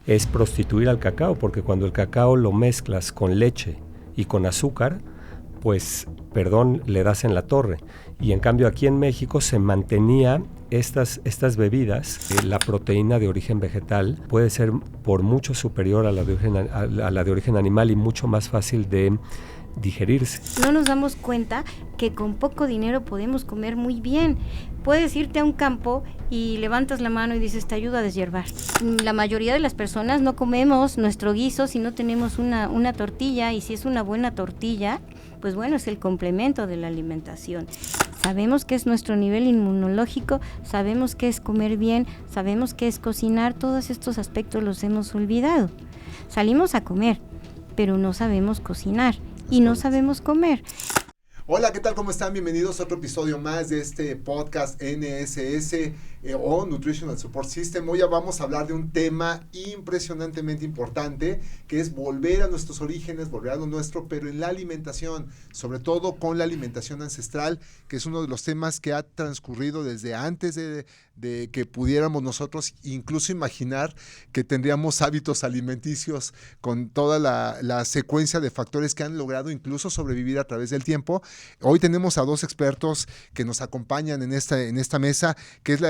es prostituir al cacao, porque cuando el cacao lo mezclas con leche y con azúcar, pues, le das en la torre. Y en cambio aquí en México se mantenía estas bebidas, la proteína de origen vegetal puede ser por mucho superior a la de origen animal y mucho más fácil de digerirse. No nos damos cuenta que con poco dinero podemos comer muy bien. Puedes irte a un campo y levantas la mano y dices, te ayudo a deshiervar. La mayoría de las personas no comemos nuestro guiso si no tenemos una tortilla, y si es una buena tortilla, pues bueno, es el complemento de la alimentación. Sabemos qué es nuestro nivel inmunológico, sabemos qué es comer bien, sabemos qué es cocinar, todos estos aspectos los hemos olvidado. Salimos a comer, pero no sabemos cocinar y no sabemos comer. Hola, ¿qué tal? ¿Cómo están? Bienvenidos a otro episodio más de este podcast NSS o Nutritional Support System. Hoy vamos a hablar de un tema impresionantemente importante, que es volver a nuestros orígenes, volver a lo nuestro, pero en la alimentación, sobre todo con la alimentación ancestral, que es uno de los temas que ha transcurrido desde antes de que pudiéramos nosotros incluso imaginar que tendríamos hábitos alimenticios con toda la secuencia de factores que han logrado incluso sobrevivir a través del tiempo. Hoy tenemos a dos expertos que nos acompañan en esta mesa, que es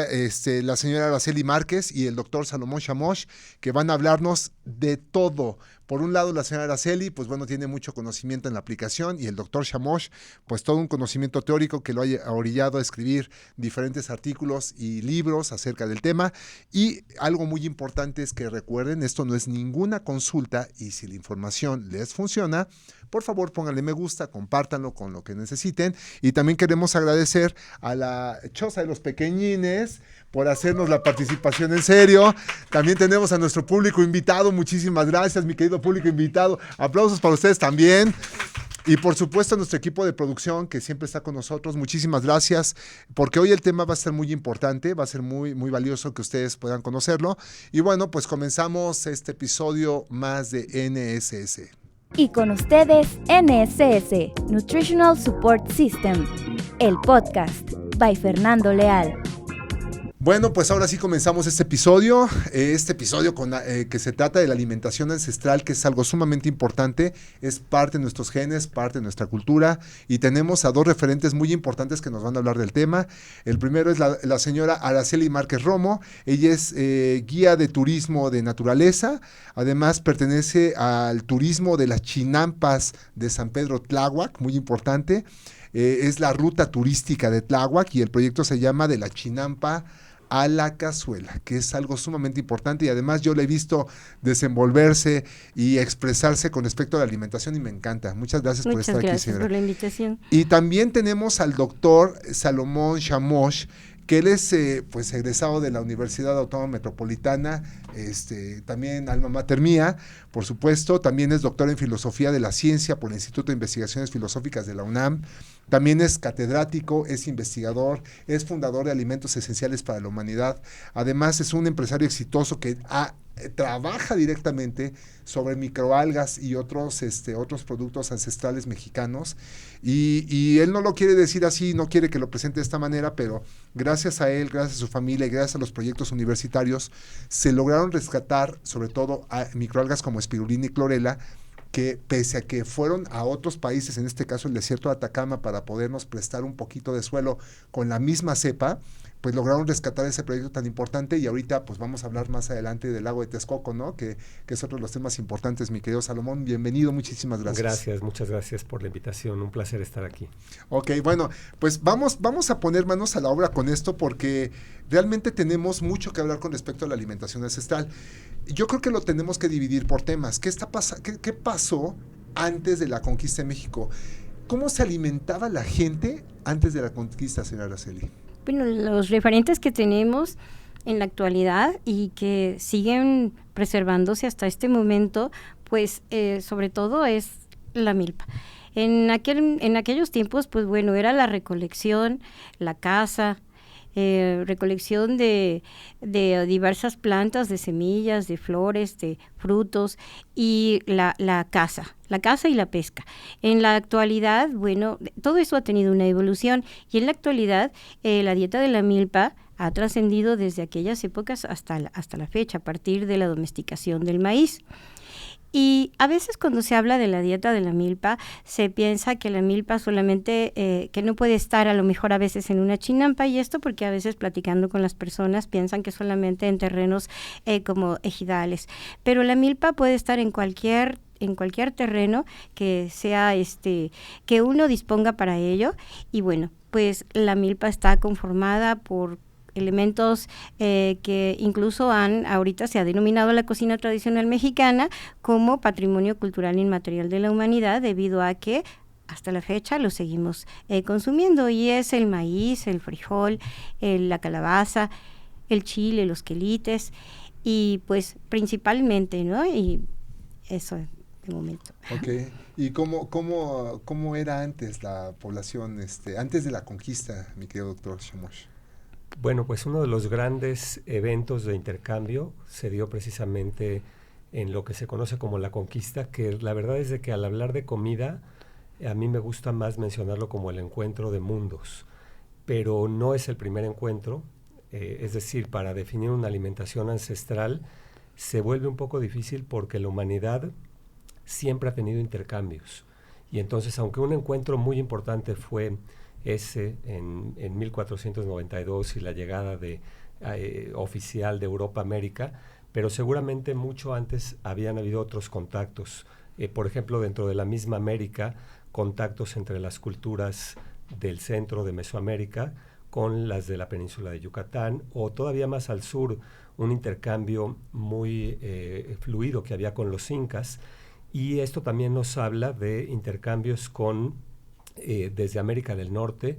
la señora Araceli Márquez y el doctor Salomón Chamoch, que van a hablarnos de todo. Por un lado, la señora Araceli, pues bueno, tiene mucho conocimiento en la aplicación, y el doctor Chamoch, pues todo un conocimiento teórico que lo ha orillado a escribir diferentes artículos y libros acerca del tema. Y algo muy importante es que recuerden, esto no es ninguna consulta, y si la información les funciona, por favor pónganle me gusta, compártanlo con lo que necesiten. Y también queremos agradecer a la Choza de los Pequeñines por hacernos la participación en serio. También tenemos a nuestro público invitado. Muchísimas gracias, mi querido público invitado. Aplausos para ustedes también. Y por supuesto a nuestro equipo de producción que siempre está con nosotros. Muchísimas gracias, porque hoy el tema va a ser muy importante, va a ser muy, muy valioso que ustedes puedan conocerlo. Y bueno, pues comenzamos este episodio más de NSS. Y con ustedes, NSS, Nutritional Support System, el podcast, by Fernando Leal. Bueno, pues ahora sí comenzamos este episodio que se trata de la alimentación ancestral, que es algo sumamente importante, es parte de nuestros genes, parte de nuestra cultura, y tenemos a dos referentes muy importantes que nos van a hablar del tema. El primero es la señora Araceli Márquez Romo. Ella es guía de turismo de naturaleza, además pertenece al turismo de las Chinampas de San Pedro Tláhuac, muy importante. Es la ruta turística de Tláhuac, y el proyecto se llama De la Chinampa a la cazuela, que es algo sumamente importante, y además yo le he visto desenvolverse y expresarse con respecto a la alimentación, y me encanta. Muchas gracias por estar aquí, señora. Muchas gracias por la invitación. Y también tenemos al doctor Salomón Chamoch, que él es pues egresado de la Universidad Autónoma Metropolitana, también alma mater mía, por supuesto. También es doctor en Filosofía de la Ciencia por el Instituto de Investigaciones Filosóficas de la UNAM. También es catedrático, es investigador, es fundador de Alimentos Esenciales para la Humanidad. Además es un empresario exitoso que trabaja directamente sobre microalgas y otros productos ancestrales mexicanos, y él no lo quiere decir así, no quiere que lo presente de esta manera, pero gracias a él, gracias a su familia y gracias a los proyectos universitarios se lograron rescatar sobre todo a microalgas como espirulina y clorela, que pese a que fueron a otros países, en este caso el desierto de Atacama, para podernos prestar un poquito de suelo con la misma cepa, pues lograron rescatar ese proyecto tan importante. Y ahorita pues vamos a hablar más adelante del lago de Texcoco, ¿no? Que es otro de los temas importantes, mi querido Salomón. Bienvenido, muchísimas gracias. Muchas gracias por la invitación, un placer estar aquí. Ok, bueno, pues vamos a poner manos a la obra con esto, porque realmente tenemos mucho que hablar con respecto a la alimentación ancestral. Yo creo que lo tenemos que dividir por temas. ¿Qué pasó antes de la conquista de México? ¿Cómo se alimentaba la gente antes de la conquista, señora Araceli? Bueno, los referentes que tenemos en la actualidad y que siguen preservándose hasta este momento, pues sobre todo es la milpa. En aquellos tiempos, pues bueno, era la recolección, la caza, recolección de diversas plantas, de semillas, de flores, de frutos, y la caza y la pesca. En la actualidad, bueno, todo eso ha tenido una evolución, y en la actualidad la dieta de la milpa ha trascendido desde aquellas épocas hasta la fecha, a partir de la domesticación del maíz. Y a veces cuando se habla de la dieta de la milpa, se piensa que la milpa solamente, que no puede estar a lo mejor a veces en una chinampa, y esto porque a veces platicando con las personas piensan que solamente en terrenos como ejidales. Pero la milpa puede estar en cualquier terreno que sea que uno disponga para ello. Y bueno, pues la milpa está conformada por elementos que incluso ahorita se ha denominado la cocina tradicional mexicana como patrimonio cultural inmaterial de la humanidad, debido a que hasta la fecha lo seguimos consumiendo, y es el maíz, el frijol, la calabaza, el chile, los quelites, y pues principalmente, ¿no? Y eso de momento. Ok. ¿Y cómo era antes la población, antes de la conquista, mi querido doctor Shamosh? Bueno, pues uno de los grandes eventos de intercambio se dio precisamente en lo que se conoce como la conquista, que la verdad es de que al hablar de comida, a mí me gusta más mencionarlo como el encuentro de mundos, pero no es el primer encuentro, es decir, para definir una alimentación ancestral se vuelve un poco difícil porque la humanidad siempre ha tenido intercambios, y entonces aunque un encuentro muy importante fue ese en 1492 y la llegada oficial de Europa a América, pero seguramente mucho antes habían habido otros contactos. Por ejemplo, dentro de la misma América, contactos entre las culturas del centro de Mesoamérica con las de la península de Yucatán, o todavía más al sur, un intercambio muy fluido que había con los incas, y esto también nos habla de intercambios desde América del Norte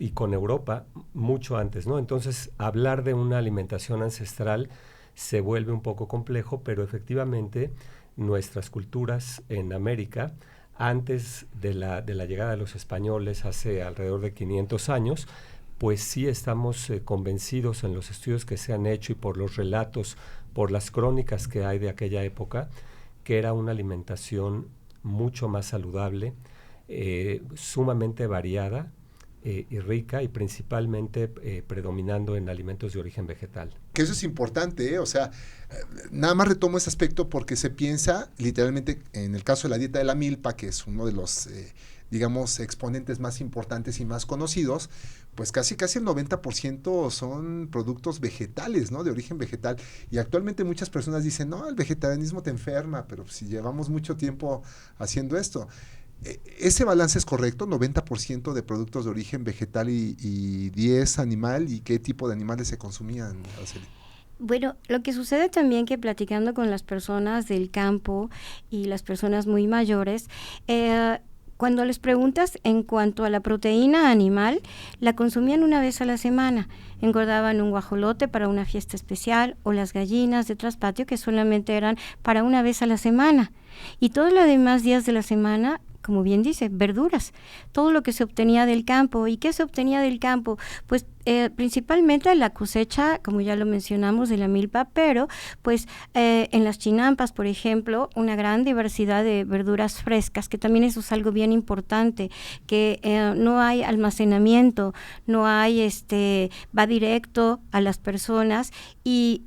y con Europa mucho antes, ¿no? Entonces, hablar de una alimentación ancestral se vuelve un poco complejo, pero efectivamente nuestras culturas en América, antes de la llegada de los españoles hace alrededor de 500 años, pues sí estamos convencidos en los estudios que se han hecho y por los relatos, por las crónicas que hay de aquella época, que era una alimentación mucho más saludable, sumamente variada y rica, y principalmente predominando en alimentos de origen vegetal. Que eso es importante, o sea, nada más retomo ese aspecto porque se piensa literalmente en el caso de la dieta de la milpa, que es uno de los digamos exponentes más importantes y más conocidos, pues casi el 90% son productos vegetales, ¿no? De origen vegetal, y actualmente muchas personas dicen, no, el vegetarianismo te enferma, pero si llevamos mucho tiempo haciendo esto. ¿Ese balance es correcto? ¿90% de productos de origen vegetal y 10 animal? ¿Y qué tipo de animales se consumían, Araceli? Bueno, lo que sucede también que platicando con las personas del campo y las personas muy mayores, cuando les preguntas en cuanto a la proteína animal, la consumían una vez a la semana. Engordaban un guajolote para una fiesta especial, o las gallinas de traspatio, que solamente eran para una vez a la semana. Y todos los demás días de la semana, como bien dice, verduras, todo lo que se obtenía del campo. ¿Y qué se obtenía del campo? Pues principalmente la cosecha, como ya lo mencionamos, de la milpa, pero pues en las chinampas, por ejemplo, una gran diversidad de verduras frescas, que también eso es algo bien importante, que no hay almacenamiento, no hay, va directo a las personas, y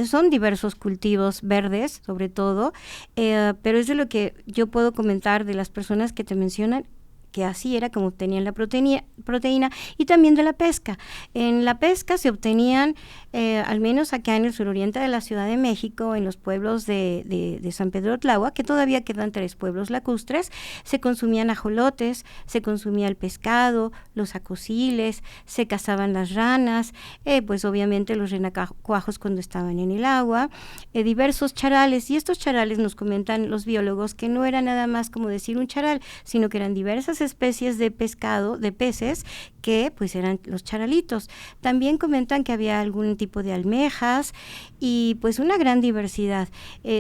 son diversos cultivos verdes, sobre todo, pero es de lo que yo puedo comentar de las personas que te mencionan, que así era como obtenían la proteína, y también de la pesca. En la pesca se obtenían, al menos acá en el suroriente de la Ciudad de México, en los pueblos de San Pedro Tláhuac, que todavía quedan 3 pueblos lacustres, se consumían ajolotes, se consumía el pescado, los acosiles, se cazaban las ranas, pues obviamente los renacuajos cuando estaban en el agua, diversos charales, y estos charales nos comentan los biólogos que no era nada más como decir un charal, sino que eran diversas especies de pescado, de peces, que pues eran los charalitos. También comentan que había algún tipo de almejas y pues una gran diversidad.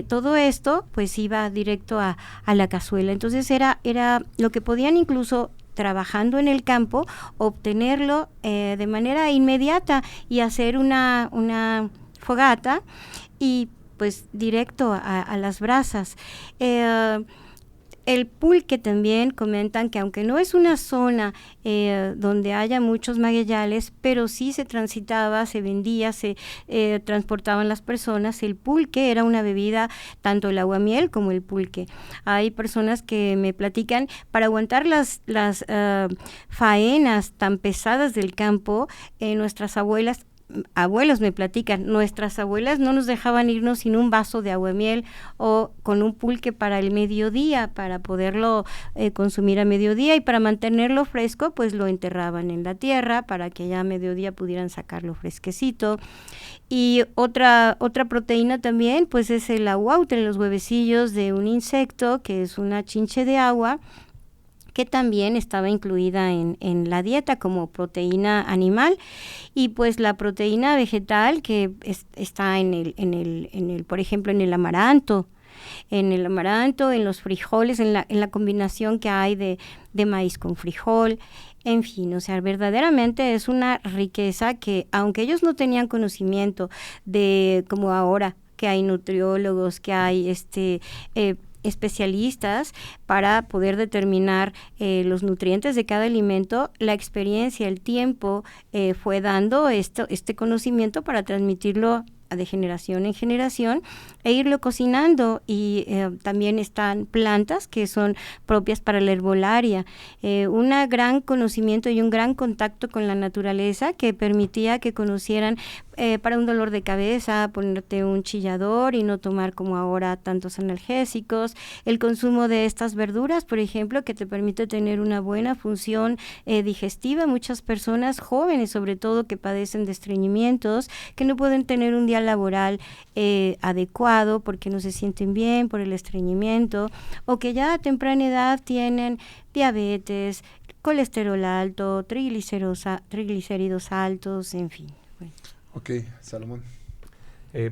Todo esto pues iba directo a la cazuela. Entonces era lo que podían incluso trabajando en el campo, obtenerlo de manera inmediata y hacer una fogata y pues directo a las brasas. El pulque también comentan que aunque no es una zona donde haya muchos magueyales, pero sí se transitaba, se vendía, se transportaban las personas. El pulque era una bebida, tanto el aguamiel como el pulque. Hay personas que me platican, para aguantar las faenas tan pesadas del campo, nuestros abuelos me platican, nuestras abuelas no nos dejaban irnos sin un vaso de aguamiel o con un pulque para el mediodía, para poderlo consumir a mediodía, y para mantenerlo fresco, pues lo enterraban en la tierra para que ya a mediodía pudieran sacarlo fresquecito. Y otra proteína también, pues es el ahuautle, los huevecillos de un insecto que es una chinche de agua, que también estaba incluida en la dieta como proteína animal. Y pues la proteína vegetal que está por ejemplo, en el amaranto, en los frijoles, en la combinación que hay de maíz con frijol. En fin, o sea, verdaderamente es una riqueza que, aunque ellos no tenían conocimiento de, como ahora, que hay nutriólogos, que hay especialistas para poder determinar los nutrientes de cada alimento, la experiencia, el tiempo fue dando este conocimiento para transmitirlo de generación en generación e irlo cocinando. Y también están plantas que son propias para la herbolaria, un gran conocimiento y un gran contacto con la naturaleza que permitía que conocieran para un dolor de cabeza, ponerte un chillador y no tomar como ahora tantos analgésicos, el consumo de estas verduras, por ejemplo, que te permite tener una buena función digestiva. Muchas personas jóvenes, sobre todo, que padecen de estreñimientos, que no pueden tener un día laboral adecuado porque no se sienten bien por el estreñimiento, o que ya a temprana edad tienen diabetes, colesterol alto, triglicéridos altos, en fin. Bueno. Ok, Salomón.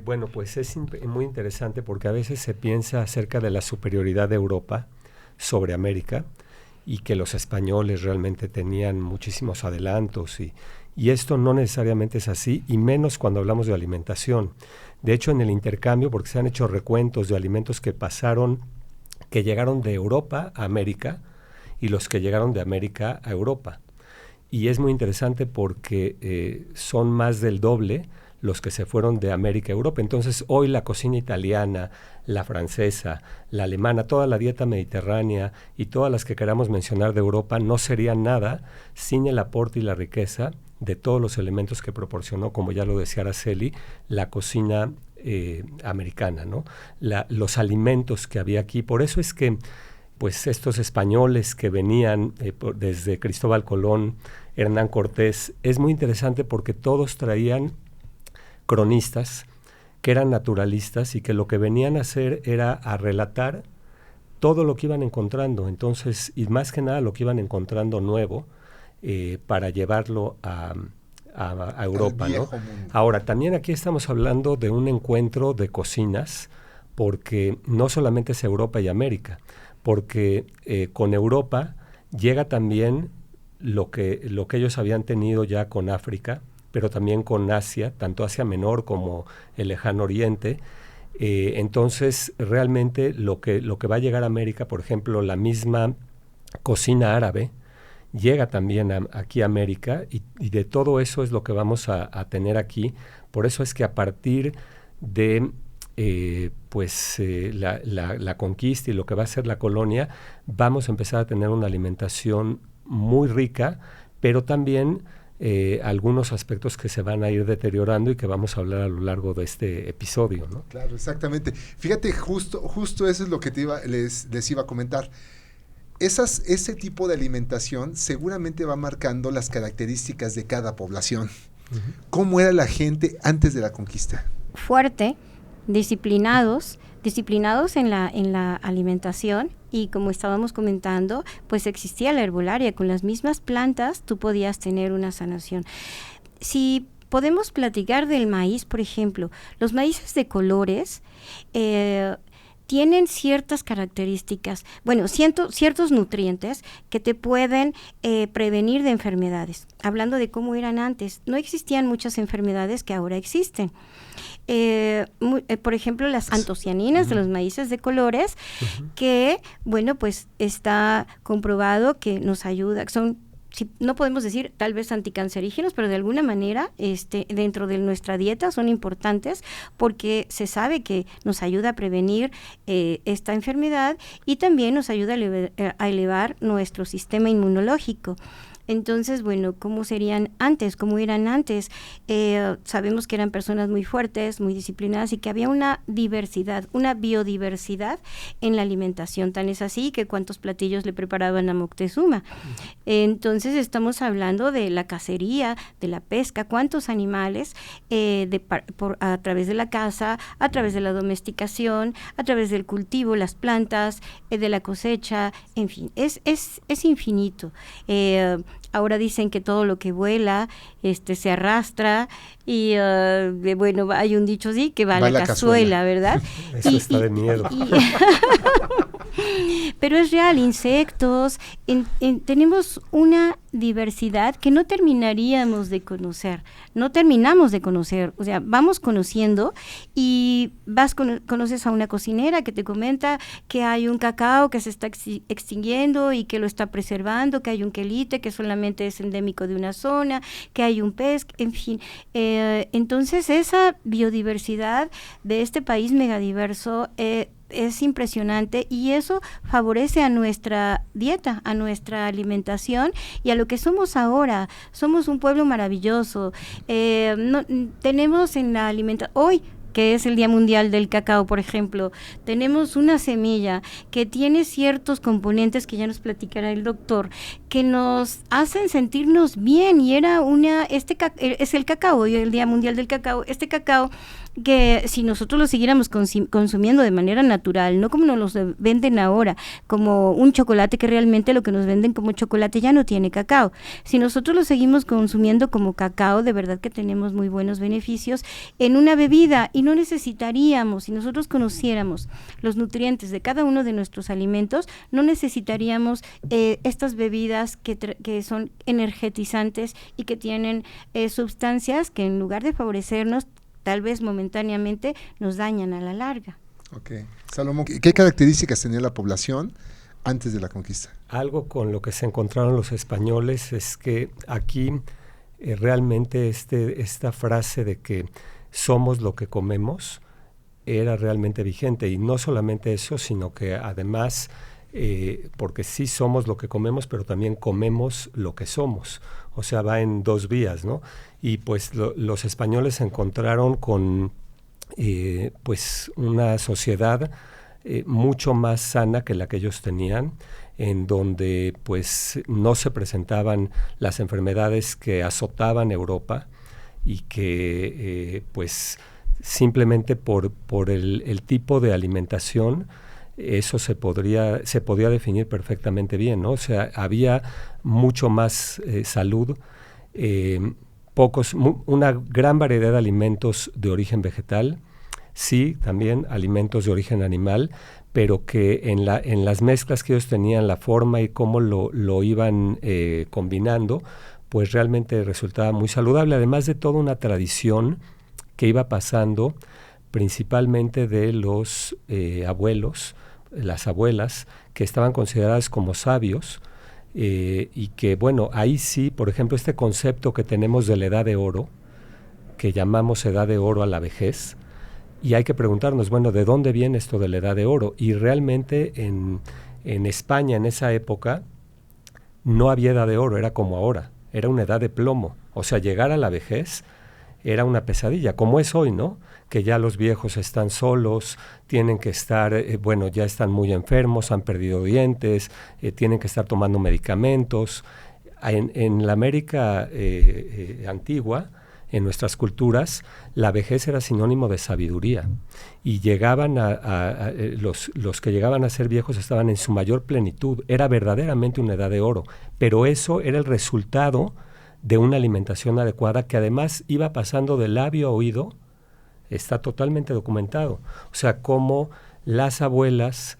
Bueno, pues es muy interesante porque a veces se piensa acerca de la superioridad de Europa sobre América y que los españoles realmente tenían muchísimos adelantos y esto no necesariamente es así, y menos cuando hablamos de alimentación. De hecho, en el intercambio, porque se han hecho recuentos de alimentos que llegaron de Europa a América y los que llegaron de América a Europa. Y es muy interesante porque son más del doble los que se fueron de América a Europa. Entonces, hoy la cocina italiana, la francesa, la alemana, toda la dieta mediterránea y todas las que queramos mencionar de Europa no serían nada sin el aporte y la riqueza de todos los elementos que proporcionó, como ya lo decía Araceli, la cocina americana, ¿no? Los alimentos que había aquí. Por eso es que pues estos españoles que venían desde Cristóbal Colón, Hernán Cortés, es muy interesante porque todos traían cronistas que eran naturalistas y que lo que venían a hacer era a relatar todo lo que iban encontrando. Entonces, y más que nada lo que iban encontrando nuevo para llevarlo a Europa, ¿no? Ahora, también aquí estamos hablando de un encuentro de cocinas, porque no solamente es Europa y América, porque con Europa llega también lo que ellos habían tenido ya con África, pero también con Asia, tanto Asia Menor como el Lejano Oriente. Entonces, realmente lo que va a llegar a América, por ejemplo, la misma cocina árabe, llega también aquí a América, y de todo eso es lo que vamos a tener aquí. Por eso es que a partir de la conquista y lo que va a ser la colonia, vamos a empezar a tener una alimentación muy rica, pero también algunos aspectos que se van a ir deteriorando y que vamos a hablar a lo largo de este episodio, ¿no? Claro, exactamente. Fíjate, justo eso es lo que les iba a comentar. Ese tipo de alimentación seguramente va marcando las características de cada población. Uh-huh. ¿Cómo era la gente antes de la conquista? Fuerte, disciplinados en la alimentación, y como estábamos comentando, pues existía la herbolaria. Con las mismas plantas tú podías tener una sanación. Si podemos platicar del maíz, por ejemplo, los maíces de colores tienen ciertas características, ciertos nutrientes que te pueden prevenir de enfermedades. Hablando de cómo eran antes, no existían muchas enfermedades que ahora existen. por ejemplo, las antocianinas de los maíces de colores, que, bueno, pues está comprobado que nos ayuda, no podemos decir tal vez anticancerígenos, pero de alguna manera dentro de nuestra dieta son importantes porque se sabe que nos ayuda a prevenir esta enfermedad y también nos ayuda a elevar nuestro sistema inmunológico. Entonces, bueno, ¿cómo eran antes? Sabemos que eran personas muy fuertes, muy disciplinadas y que había una biodiversidad en la alimentación. Tan es así que cuántos platillos le preparaban a Moctezuma. Entonces, estamos hablando de la cacería, de la pesca, cuántos animales a través de la caza, a través de la domesticación, a través del cultivo, las plantas, de la cosecha, en fin, es infinito. Ahora dicen que todo lo que vuela se arrastra y bueno, hay un dicho así que va a la cazuela, ¿verdad? Eso está de miedo. Pero es real, insectos, tenemos una diversidad que no terminamos de conocer, o sea, vamos conociendo y conoces a una cocinera que te comenta que hay un cacao que se está extinguiendo y que lo está preservando, que hay un quelite que solamente es endémico de una zona, que hay un pez, en fin. Entonces, esa biodiversidad de este país megadiverso es impresionante y eso favorece a nuestra dieta, a nuestra alimentación y a lo que somos ahora. Somos un pueblo maravilloso. Tenemos en la alimentación, hoy que es el Día Mundial del Cacao, por ejemplo, tenemos una semilla que tiene ciertos componentes que ya nos platicará el doctor, que nos hacen sentirnos bien y es el cacao, hoy el Día Mundial del Cacao, este cacao que si nosotros lo siguiéramos consumiendo de manera natural, no como nos lo venden ahora, como un chocolate que realmente lo que nos venden como chocolate ya no tiene cacao. Si nosotros lo seguimos consumiendo como cacao, de verdad que tenemos muy buenos beneficios en una bebida y no necesitaríamos, si nosotros conociéramos los nutrientes de cada uno de nuestros alimentos, no necesitaríamos estas bebidas que son energetizantes y que tienen sustancias que en lugar de favorecernos, tal vez momentáneamente nos dañan a la larga. Ok. Salomón, ¿qué características tenía la población antes de la conquista? Algo con lo que se encontraron los españoles es que aquí realmente esta frase de que somos lo que comemos era realmente vigente, y no solamente eso, sino que además, porque sí somos lo que comemos, pero también comemos lo que somos. O sea, va en dos vías, ¿no? Y pues los españoles se encontraron con pues una sociedad mucho más sana que la que ellos tenían, en donde pues no se presentaban las enfermedades que azotaban Europa y que pues simplemente por el tipo de alimentación eso se podía definir perfectamente bien, ¿no? O sea, había mucho más salud, una gran variedad de alimentos de origen vegetal, sí, también alimentos de origen animal, pero que en las mezclas que ellos tenían, la forma y cómo lo iban combinando, pues realmente resultaba muy saludable, además de toda una tradición que iba pasando principalmente de los abuelos, las abuelas, que estaban consideradas como sabios, y que, bueno, ahí sí, por ejemplo, este concepto que tenemos de la edad de oro, que llamamos edad de oro a la vejez, y hay que preguntarnos, bueno, ¿de dónde viene esto de la edad de oro? Y realmente en España en esa época no había edad de oro, era como ahora, era una edad de plomo. O sea, llegar a la vejez era una pesadilla, como es hoy, ¿no? Que ya los viejos están solos, tienen que estar, ya están muy enfermos, han perdido dientes, tienen que estar tomando medicamentos. En la América antigua, en nuestras culturas, la vejez era sinónimo de sabiduría, y llegaban los que llegaban a ser viejos estaban en su mayor plenitud, era verdaderamente una edad de oro, pero eso era el resultado de una alimentación adecuada que además iba pasando de labio a oído. Está totalmente documentado. O sea, cómo las abuelas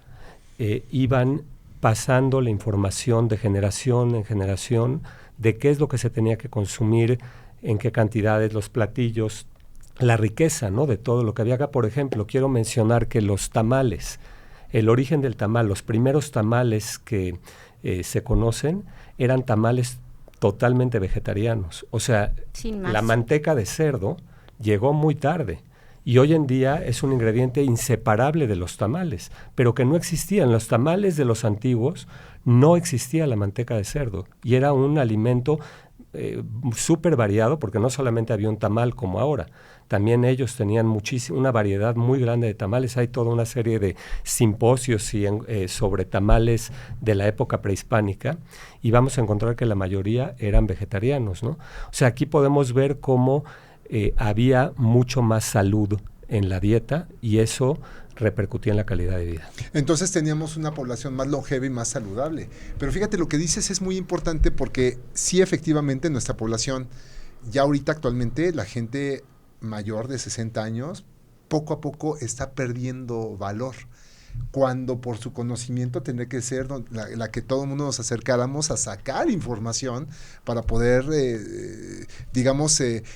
iban pasando la información de generación en generación de qué es lo que se tenía que consumir, en qué cantidades, los platillos, la riqueza, ¿no?, de todo lo que había acá. Por ejemplo, quiero mencionar que los tamales, el origen del tamal, los primeros tamales que se conocen eran tamales totalmente vegetarianos. O sea, la manteca de cerdo llegó muy tarde y hoy en día es un ingrediente inseparable de los tamales, pero que no existía. En los tamales de los antiguos no existía la manteca de cerdo y era un alimento súper variado, porque no solamente había un tamal como ahora, también ellos tenían una variedad muy grande de tamales. Hay toda una serie de simposios sobre tamales de la época prehispánica y vamos a encontrar que la mayoría eran vegetarianos, ¿no? O sea, aquí podemos ver cómo había mucho más salud en la dieta y eso repercutía en la calidad de vida. Entonces teníamos una población más longeva y más saludable. Pero fíjate, lo que dices es muy importante porque sí, efectivamente, nuestra población, ya ahorita actualmente, la gente mayor de 60 años, poco a poco está perdiendo valor, cuando por su conocimiento tendría que ser la que todo el mundo nos acercáramos a sacar información para poder,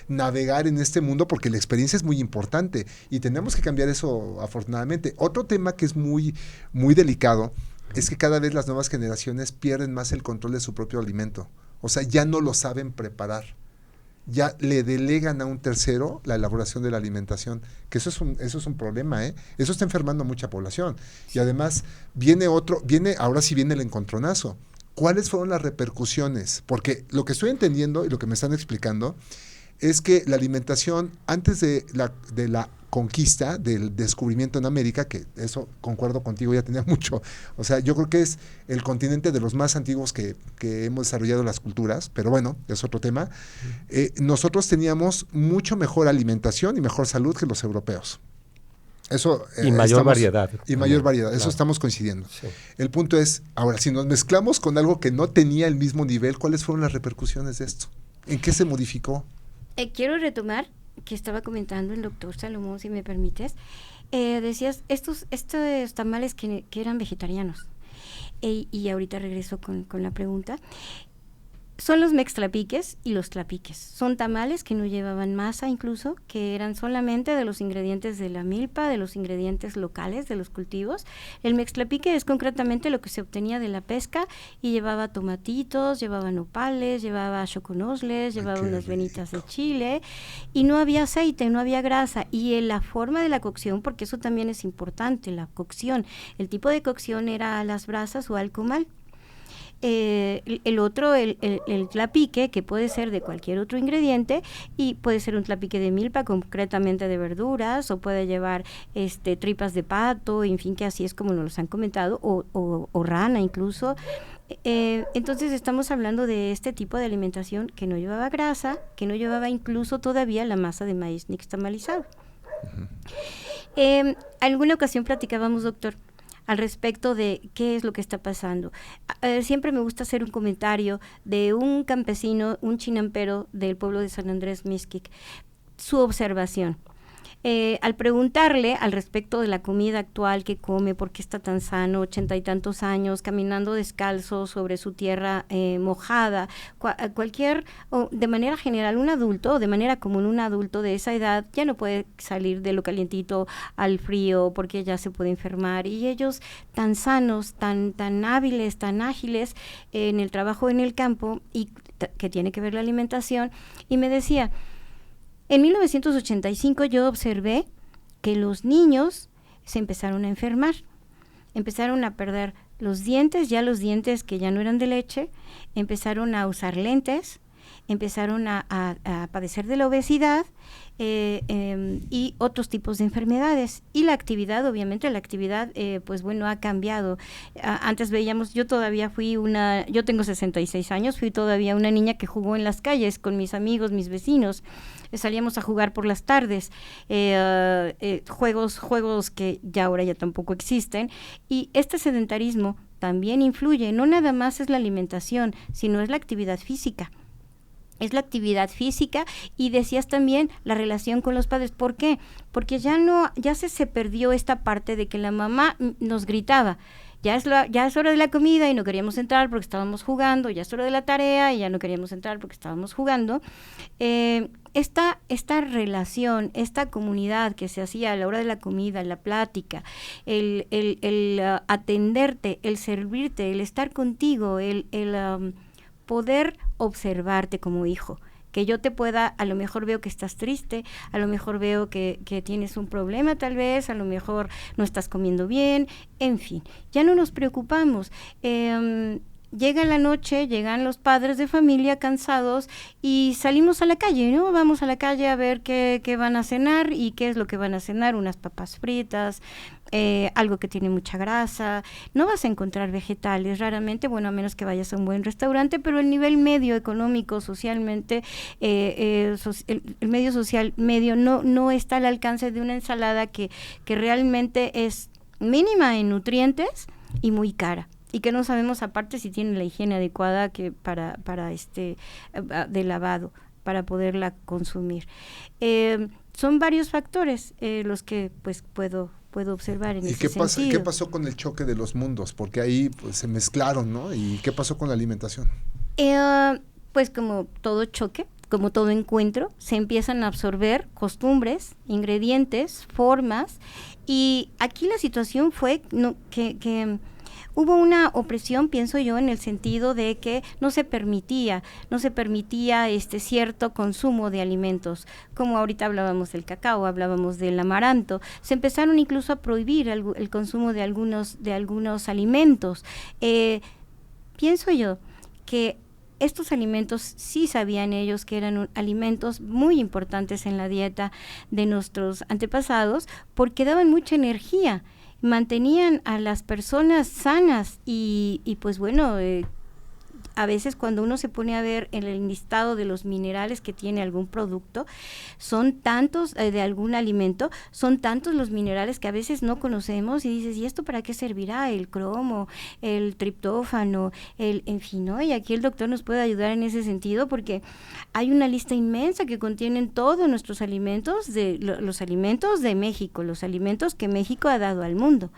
navegar en este mundo, porque la experiencia es muy importante y tenemos que cambiar eso, afortunadamente. Otro tema que es muy, muy delicado es que cada vez las nuevas generaciones pierden más el control de su propio alimento. O sea, ya no lo saben preparar. Ya le delegan a un tercero la elaboración de la alimentación, que eso es un problema, ¿eh? Eso está enfermando a mucha población. Y además ahora sí viene el encontronazo. ¿Cuáles fueron las repercusiones? Porque lo que estoy entendiendo y lo que me están explicando es que la alimentación, antes de la conquista, del descubrimiento en América, que eso, concuerdo contigo, ya tenía mucho, o sea, yo creo que es el continente de los más antiguos que hemos desarrollado las culturas, pero bueno, es otro tema. Nosotros teníamos mucho mejor alimentación y mejor salud que los europeos. Eso, y mayor variedad. Y mayor variedad, claro. Eso estamos coincidiendo. Sí. El punto es, ahora, si nos mezclamos con algo que no tenía el mismo nivel, ¿cuáles fueron las repercusiones de esto? ¿En qué se modificó? Quiero retomar que estaba comentando el doctor Salomón, si me permites. Decías, estos tamales que eran vegetarianos. Y ahorita regreso con la pregunta. Son los mextlapiques y los tlapiques. Son tamales que no llevaban masa incluso, que eran solamente de los ingredientes de la milpa, de los ingredientes locales de los cultivos. El mextlapique es concretamente lo que se obtenía de la pesca y llevaba tomatitos, llevaba nopales, llevaba choconosles, llevaba unas venitas de chile y no había aceite, no había grasa. Y la forma de la cocción, porque eso también es importante, la cocción. El tipo de cocción era a las brasas o al comal. El otro, el tlapique, que puede ser de cualquier otro ingrediente y puede ser un tlapique de milpa, concretamente de verduras, o puede llevar tripas de pato, en fin, que así es como nos los han comentado, o rana incluso. Entonces estamos hablando de este tipo de alimentación que no llevaba grasa, que no llevaba incluso todavía la masa de maíz nixtamalizado. Alguna ocasión platicábamos, doctor, al respecto de qué es lo que está pasando. Siempre me gusta hacer un comentario de un campesino, un chinampero del pueblo de San Andrés Mixquic, su observación. Al preguntarle al respecto de la comida actual que come, por qué está tan sano, 80 y tantos años, caminando descalzo sobre su tierra mojada, de manera general, un adulto, o de manera común un adulto de esa edad, ya no puede salir de lo calientito al frío porque ya se puede enfermar, y ellos tan sanos, tan hábiles, tan ágiles en el trabajo en el campo, y que tiene que ver la alimentación, y me decía, en 1985 yo observé que los niños se empezaron a enfermar, empezaron a perder los dientes que ya no eran de leche, empezaron a usar lentes, empezaron a padecer de la obesidad y otros tipos de enfermedades. Y la actividad, obviamente, ha cambiado. Antes veíamos, yo tengo 66 años, fui todavía una niña que jugó en las calles con mis amigos, mis vecinos. Salíamos a jugar por las tardes, juegos que ya ahora ya tampoco existen, y este sedentarismo también influye, no nada más es la alimentación, sino es la actividad física. es la actividad física, y decías también la relación con los padres. ¿Por qué? Porque ya se perdió esta parte de que la mamá nos gritaba. Ya es hora de la comida y no queríamos entrar porque estábamos jugando, ya es hora de la tarea y ya no queríamos entrar porque estábamos jugando. Esta relación, esta comunidad que se hacía a la hora de la comida, la plática, el atenderte, el servirte, el estar contigo, el poder observarte como hijo, que yo te pueda, a lo mejor veo que estás triste, a lo mejor veo que tienes un problema tal vez, a lo mejor no estás comiendo bien, en fin, ya no nos preocupamos. Llega la noche, llegan los padres de familia cansados y salimos a la calle, ¿no? Vamos a la calle a ver qué van a cenar y qué es lo que van a cenar, unas papas fritas, algo que tiene mucha grasa. No vas a encontrar vegetales raramente, bueno, a menos que vayas a un buen restaurante, pero el nivel medio económico, socialmente, el medio social medio no está al alcance de una ensalada que realmente es mínima en nutrientes y muy cara. Y que no sabemos aparte si tiene la higiene adecuada que para de lavado, para poderla consumir. Son varios factores los que pues puedo observar en ese sentido. ¿Y qué pasó con el choque de los mundos? Porque ahí pues, se mezclaron, ¿no? ¿Y qué pasó con la alimentación? Pues como todo choque, como todo encuentro, se empiezan a absorber costumbres, ingredientes, formas, y aquí la situación fue que hubo una opresión, pienso yo, en el sentido de que no se permitía cierto consumo de alimentos, como ahorita hablábamos del cacao, hablábamos del amaranto. Se empezaron incluso a prohibir el consumo de algunos alimentos. Pienso yo que estos alimentos sí sabían ellos que eran alimentos muy importantes en la dieta de nuestros antepasados porque daban mucha energía, mantenían a las personas sanas y pues bueno, a veces cuando uno se pone a ver en el listado de los minerales que tiene algún producto, son tantos de algún alimento, son tantos los minerales que a veces no conocemos y dices, ¿y esto para qué servirá? El cromo, el triptófano, en fin, ¿no? Y aquí el doctor nos puede ayudar en ese sentido porque hay una lista inmensa que contienen todos nuestros alimentos, los alimentos de México, los alimentos que México ha dado al mundo.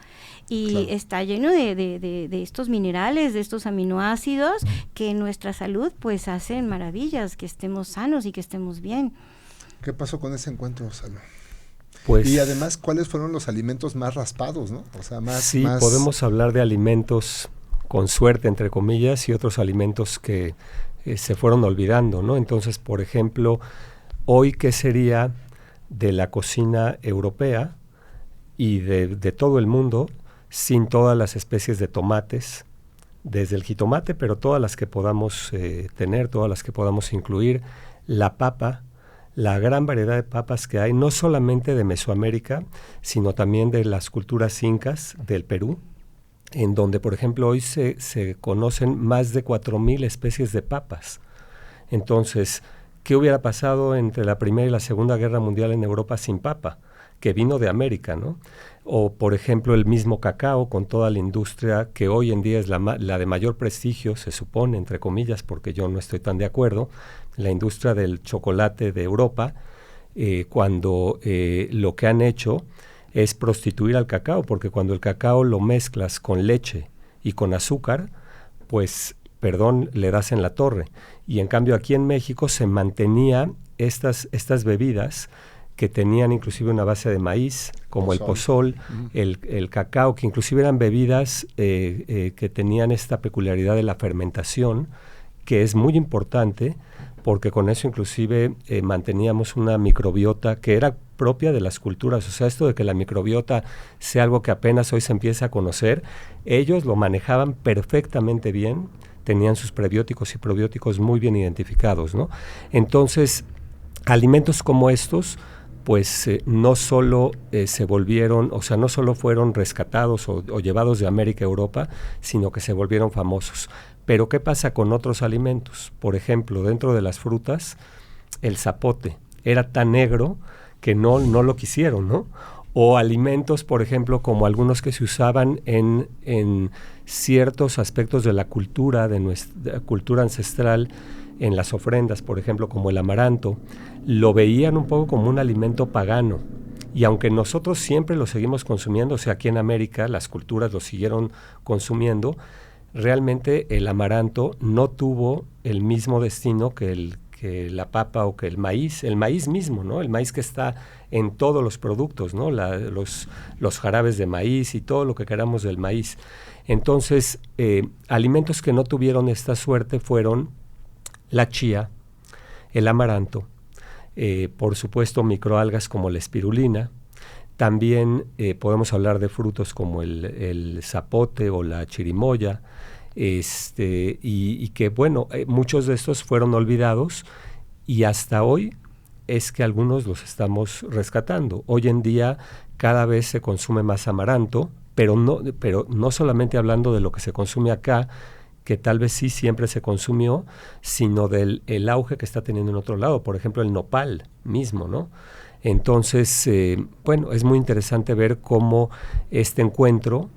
Y claro, está lleno de estos minerales, de estos aminoácidos que en nuestra salud pues hacen maravillas, que estemos sanos y que estemos bien. ¿Qué pasó con ese encuentro, Salva? Pues, y además, ¿cuáles fueron los alimentos más raspados, no? O sea, más... podemos hablar de alimentos con suerte, entre comillas, y otros alimentos que se fueron olvidando, ¿no? Entonces, por ejemplo, hoy, ¿qué sería de la cocina europea y de todo el mundo sin todas las especies de tomates, desde el jitomate, pero todas las que podamos tener, todas las que podamos incluir, la papa, la gran variedad de papas que hay, no solamente de Mesoamérica, sino también de las culturas incas del Perú, en donde, por ejemplo, hoy se conocen más de 4,000 especies de papas. Entonces, ¿qué hubiera pasado entre la Primera y la Segunda Guerra Mundial en Europa sin papa? Que vino de América, ¿no? O, por ejemplo, el mismo cacao, con toda la industria que hoy en día es la de mayor prestigio, se supone, entre comillas, porque yo no estoy tan de acuerdo, la industria del chocolate de Europa, cuando lo que han hecho es prostituir al cacao, porque cuando el cacao lo mezclas con leche y con azúcar, pues, le das en la torre. Y en cambio aquí en México se mantenía estas bebidas que tenían inclusive una base de maíz, como el pozol, el cacao, que inclusive eran bebidas que tenían esta peculiaridad de la fermentación, que es muy importante, porque con eso inclusive manteníamos una microbiota que era propia de las culturas. O sea, esto de que la microbiota sea algo que apenas hoy se empieza a conocer, ellos lo manejaban perfectamente bien, tenían sus prebióticos y probióticos muy bien identificados, ¿no? Entonces, alimentos como estos, pues no solo se volvieron, o sea, no solo fueron rescatados o llevados de América a Europa, sino que se volvieron famosos. Pero ¿qué pasa con otros alimentos? Por ejemplo, dentro de las frutas, el zapote era tan negro que no lo quisieron, ¿no? O alimentos, por ejemplo, como algunos que se usaban en ciertos aspectos de la cultura, de nuestra cultura ancestral, en las ofrendas, por ejemplo, como el amaranto, lo veían un poco como un alimento pagano. Y aunque nosotros siempre lo seguimos consumiendo, o sea, aquí en América las culturas lo siguieron consumiendo, realmente el amaranto no tuvo el mismo destino que la papa o que el maíz mismo, ¿no? El maíz que está en todos los productos, ¿no? Los jarabes de maíz y todo lo que queramos del maíz. Entonces, alimentos que no tuvieron esta suerte fueron la chía, el amaranto, por supuesto microalgas como la espirulina. También podemos hablar de frutos como el zapote o la chirimoya, y que bueno, muchos de estos fueron olvidados y hasta hoy es que algunos los estamos rescatando. Hoy en día cada vez se consume más amaranto, pero no solamente hablando de lo que se consume acá, que tal vez sí siempre se consumió, sino del el auge que está teniendo en otro lado, por ejemplo el nopal mismo, ¿no? Entonces, bueno, es muy interesante ver cómo este encuentro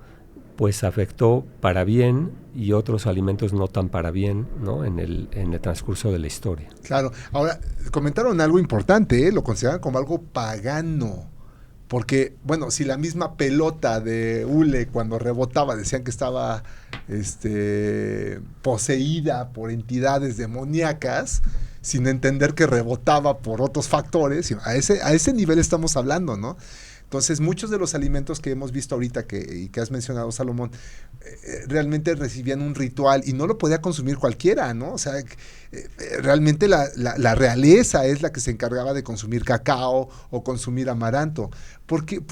pues afectó para bien y otros alimentos no tan para bien, ¿no? en el transcurso de la historia. Claro. Ahora, comentaron algo importante, lo consideraban como algo pagano. Porque, bueno, si la misma pelota de hule cuando rebotaba decían que estaba poseída por entidades demoníacas, sin entender que rebotaba por otros factores, a ese nivel estamos hablando, ¿no? Entonces, muchos de los alimentos que hemos visto ahorita y que has mencionado, Salomón, realmente recibían un ritual y no lo podía consumir cualquiera, ¿no? O sea, realmente la realeza es la que se encargaba de consumir cacao o consumir amaranto. ¿Por qué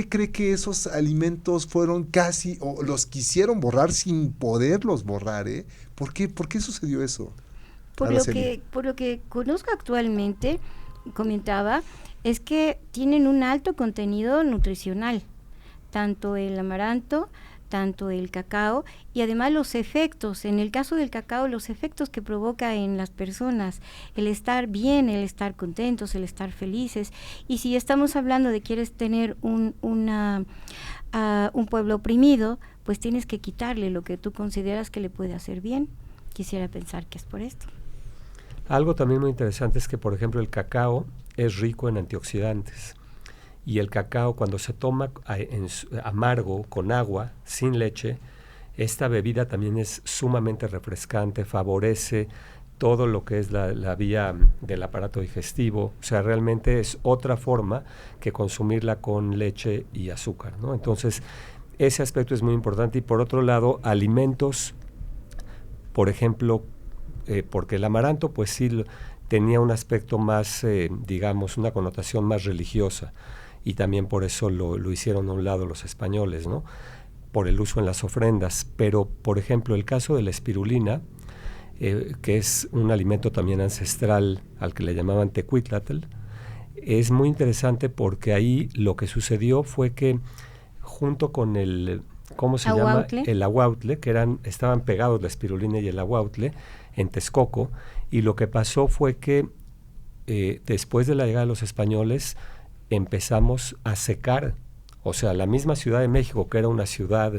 cree que esos alimentos fueron casi, o los quisieron borrar sin poderlos borrar, eh? ¿Por qué sucedió eso? Por lo que conozco actualmente, comentaba, es que tienen un alto contenido nutricional, tanto el amaranto, tanto el cacao, y además los efectos, en el caso del cacao, los efectos que provoca en las personas, el estar bien, el estar contentos, el estar felices. Y si estamos hablando de quieres tener un pueblo oprimido, pues tienes que quitarle lo que tú consideras que le puede hacer bien. Quisiera pensar que es por esto. Algo también muy interesante es que, por ejemplo, el cacao es rico en antioxidantes. Y el cacao, cuando se toma amargo, con agua, sin leche, esta bebida también es sumamente refrescante, favorece todo lo que es la vía del aparato digestivo. O sea, realmente es otra forma que consumirla con leche y azúcar, ¿no? Entonces, ese aspecto es muy importante. Y por otro lado, alimentos, por ejemplo, porque el amaranto, pues sí, tenía un aspecto más, digamos, una connotación más religiosa. Y también por eso lo hicieron a un lado los españoles, ¿no? Por el uso en las ofrendas. Pero, por ejemplo, el caso de la espirulina, que es un alimento también ancestral al que le llamaban tecuitlatl, es muy interesante porque ahí lo que sucedió fue que junto con el, ¿cómo se llama? El aguautle, que estaban pegados la espirulina y el aguautle en Texcoco, y lo que pasó fue que después de la llegada de los españoles empezamos a secar, o sea, la misma Ciudad de México, que era una ciudad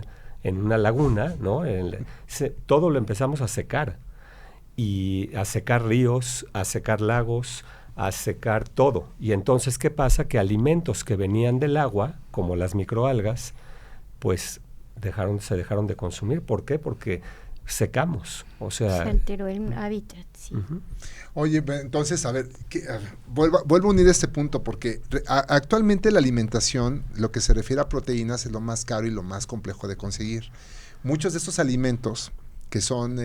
en una laguna, ¿no? Todo lo empezamos a secar, y a secar ríos, a secar lagos, a secar todo. Y entonces, ¿qué pasa? Que alimentos que venían del agua, como las microalgas, pues se dejaron de consumir. ¿Por qué? Porque secamos, o sea... Se alteró el hábitat, sí. Uh-huh. Oye, entonces, a ver, vuelvo a unir este punto, porque actualmente la alimentación, lo que se refiere a proteínas, es lo más caro y lo más complejo de conseguir. Muchos de estos alimentos que son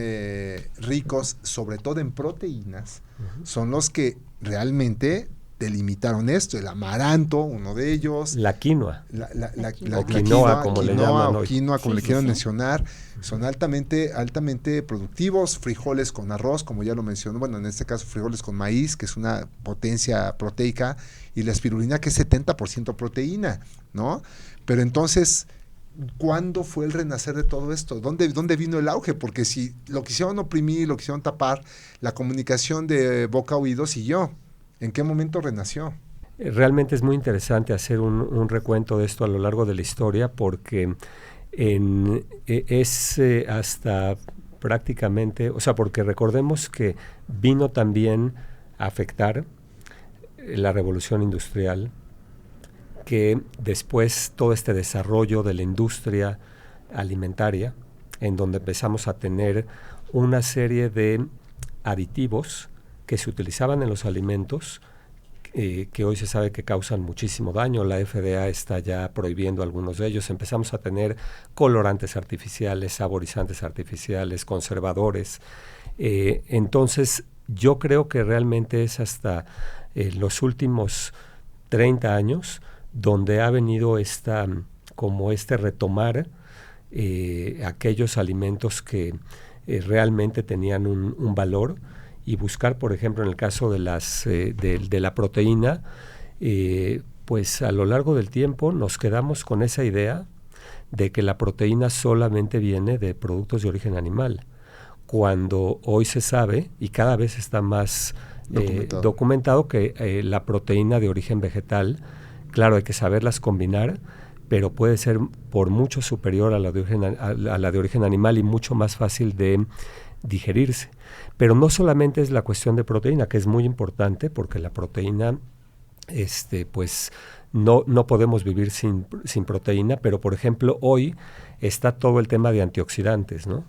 ricos, sobre todo en proteínas, son los que realmente delimitaron esto. El amaranto, uno de ellos. La quinoa. La quinoa, como le llaman hoy. Quinoa, como le quieran mencionar. Son altamente productivos. Frijoles con arroz, como ya lo mencionó. Bueno, en este caso frijoles con maíz, que es una potencia proteica. Y la espirulina, que es 70% proteína, ¿no? Pero entonces, ¿cuándo fue el renacer de todo esto? ¿Dónde vino el auge? Porque si lo quisieron oprimir, lo quisieron tapar, la comunicación de boca a oído siguió. ¿En qué momento renació? Realmente es muy interesante hacer un recuento de esto a lo largo de la historia, porque es hasta prácticamente, o sea, porque recordemos que vino también a afectar la revolución industrial, que después todo este desarrollo de la industria alimentaria, en donde empezamos a tener una serie de aditivos que se utilizaban en los alimentos, que hoy se sabe que causan muchísimo daño. La FDA está ya prohibiendo algunos de ellos. Empezamos a tener colorantes artificiales, saborizantes artificiales, conservadores. Entonces, yo creo que realmente es hasta los últimos 30 años donde ha venido como retomar aquellos alimentos que realmente tenían un valor, y buscar, por ejemplo, en el caso de la proteína, pues a lo largo del tiempo nos quedamos con esa idea de que la proteína solamente viene de productos de origen animal, cuando hoy se sabe, y cada vez está más documentado, que la proteína de origen vegetal, claro, hay que saberlas combinar, pero puede ser por mucho superior a la de origen animal y mucho más fácil de digerirse. Pero no solamente es la cuestión de proteína, que es muy importante, porque la proteína, pues no podemos vivir sin proteína, pero por ejemplo hoy está todo el tema de antioxidantes, ¿no?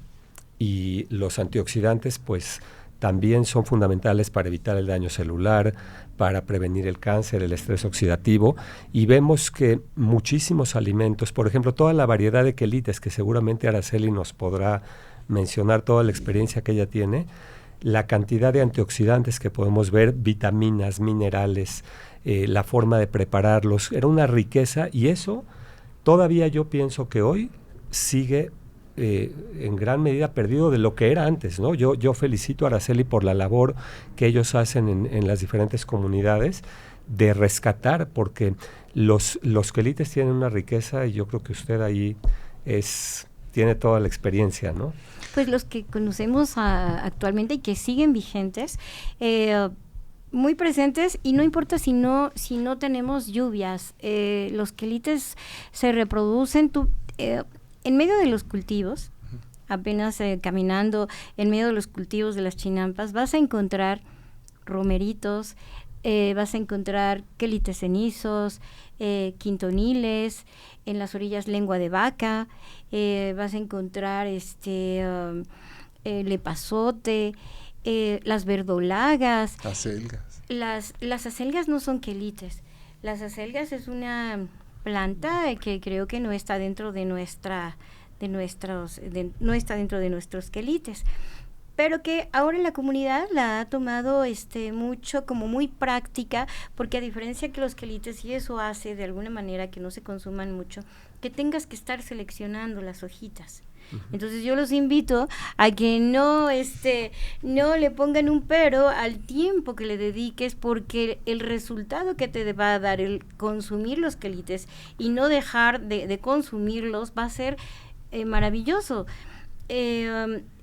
Y los antioxidantes pues también son fundamentales para evitar el daño celular, para prevenir el cáncer, el estrés oxidativo, y vemos que muchísimos alimentos, por ejemplo, toda la variedad de quelites, que seguramente Araceli nos podrá mencionar toda la experiencia que ella tiene, la cantidad de antioxidantes que podemos ver, vitaminas, minerales, la forma de prepararlos, era una riqueza, y eso todavía yo pienso que hoy sigue en gran medida perdido de lo que era antes, ¿no? Yo felicito a Araceli por la labor que ellos hacen en las diferentes comunidades de rescatar, porque los quelites tienen una riqueza, y yo creo que usted ahí tiene toda la experiencia, ¿no? Pues los que conocemos actualmente y que siguen vigentes, muy presentes, y no importa si no tenemos lluvias, los quelites se reproducen. En medio de los cultivos, apenas caminando en medio de los cultivos de las chinampas, vas a encontrar romeritos, vas a encontrar quelites cenizos, quintoniles, en las orillas lengua de vaca, vas a encontrar lepazote, las verdolagas. Acelgas. Las acelgas no son quelites. Las acelgas es una planta que creo que no está dentro de no está dentro de nuestros quelites, pero que ahora en la comunidad la ha tomado mucho como muy práctica, porque a diferencia que los quelites, y eso hace de alguna manera que no se consuman mucho, que tengas que estar seleccionando las hojitas. Entonces yo los invito a que no le pongan un pero al tiempo que le dediques, porque el resultado que te va a dar el consumir los quelites y no dejar de consumirlos va a ser maravilloso.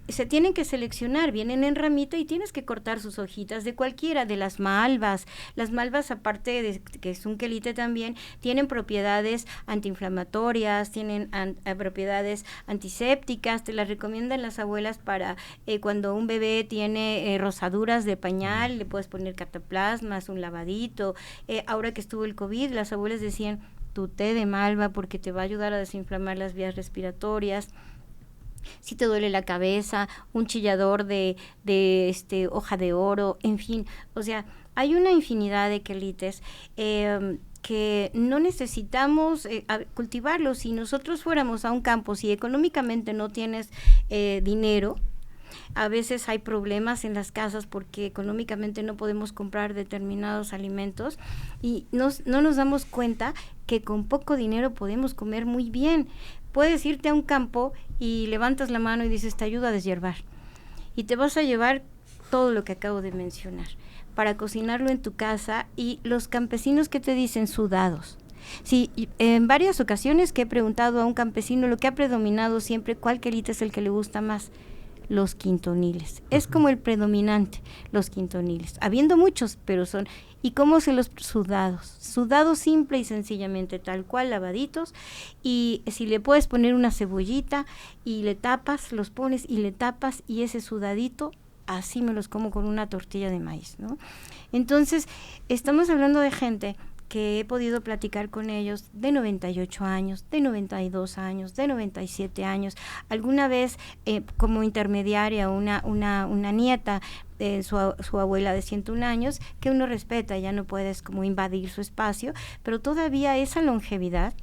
Se tienen que seleccionar, vienen en ramita y tienes que cortar sus hojitas de cualquiera, de las malvas. Las malvas, aparte de que es un quelite también, tienen propiedades antiinflamatorias, tienen propiedades antisépticas, te las recomiendan las abuelas para cuando un bebé tiene rosaduras de pañal, le puedes poner cataplasmas, un lavadito. Ahora que estuvo el COVID, las abuelas decían, tu té de malva porque te va a ayudar a desinflamar las vías respiratorias. Si te duele la cabeza, un chillador de hoja de oro, en fin, o sea, hay una infinidad de quelites que no necesitamos cultivarlos. Si nosotros fuéramos a un campo, si económicamente no tienes dinero, a veces hay problemas en las casas porque económicamente no podemos comprar determinados alimentos y no nos damos cuenta que con poco dinero podemos comer muy bien. Puedes irte a un campo y levantas la mano y dices, te ayudo a deshiervar. Y te vas a llevar todo lo que acabo de mencionar para cocinarlo en tu casa. Y los campesinos que te dicen sudados. Sí, en varias ocasiones que he preguntado a un campesino, lo que ha predominado siempre, ¿cuál quelite es el que le gusta más? los quintoniles. Es como el predominante, los quintoniles. Habiendo muchos, pero son... ¿Y cómo se los sudados? Sudados simple y sencillamente, tal cual, lavaditos. Y si le puedes poner una cebollita y le tapas, los pones y le tapas, y ese sudadito, así me los como con una tortilla de maíz, ¿no? Entonces, estamos hablando de gente que he podido platicar con ellos de 98 años, de 92 años, de 97 años. Alguna vez, como intermediaria, una nieta, su abuela de 101 años, que uno respeta, ya no puedes como invadir su espacio, pero todavía esa longevidad.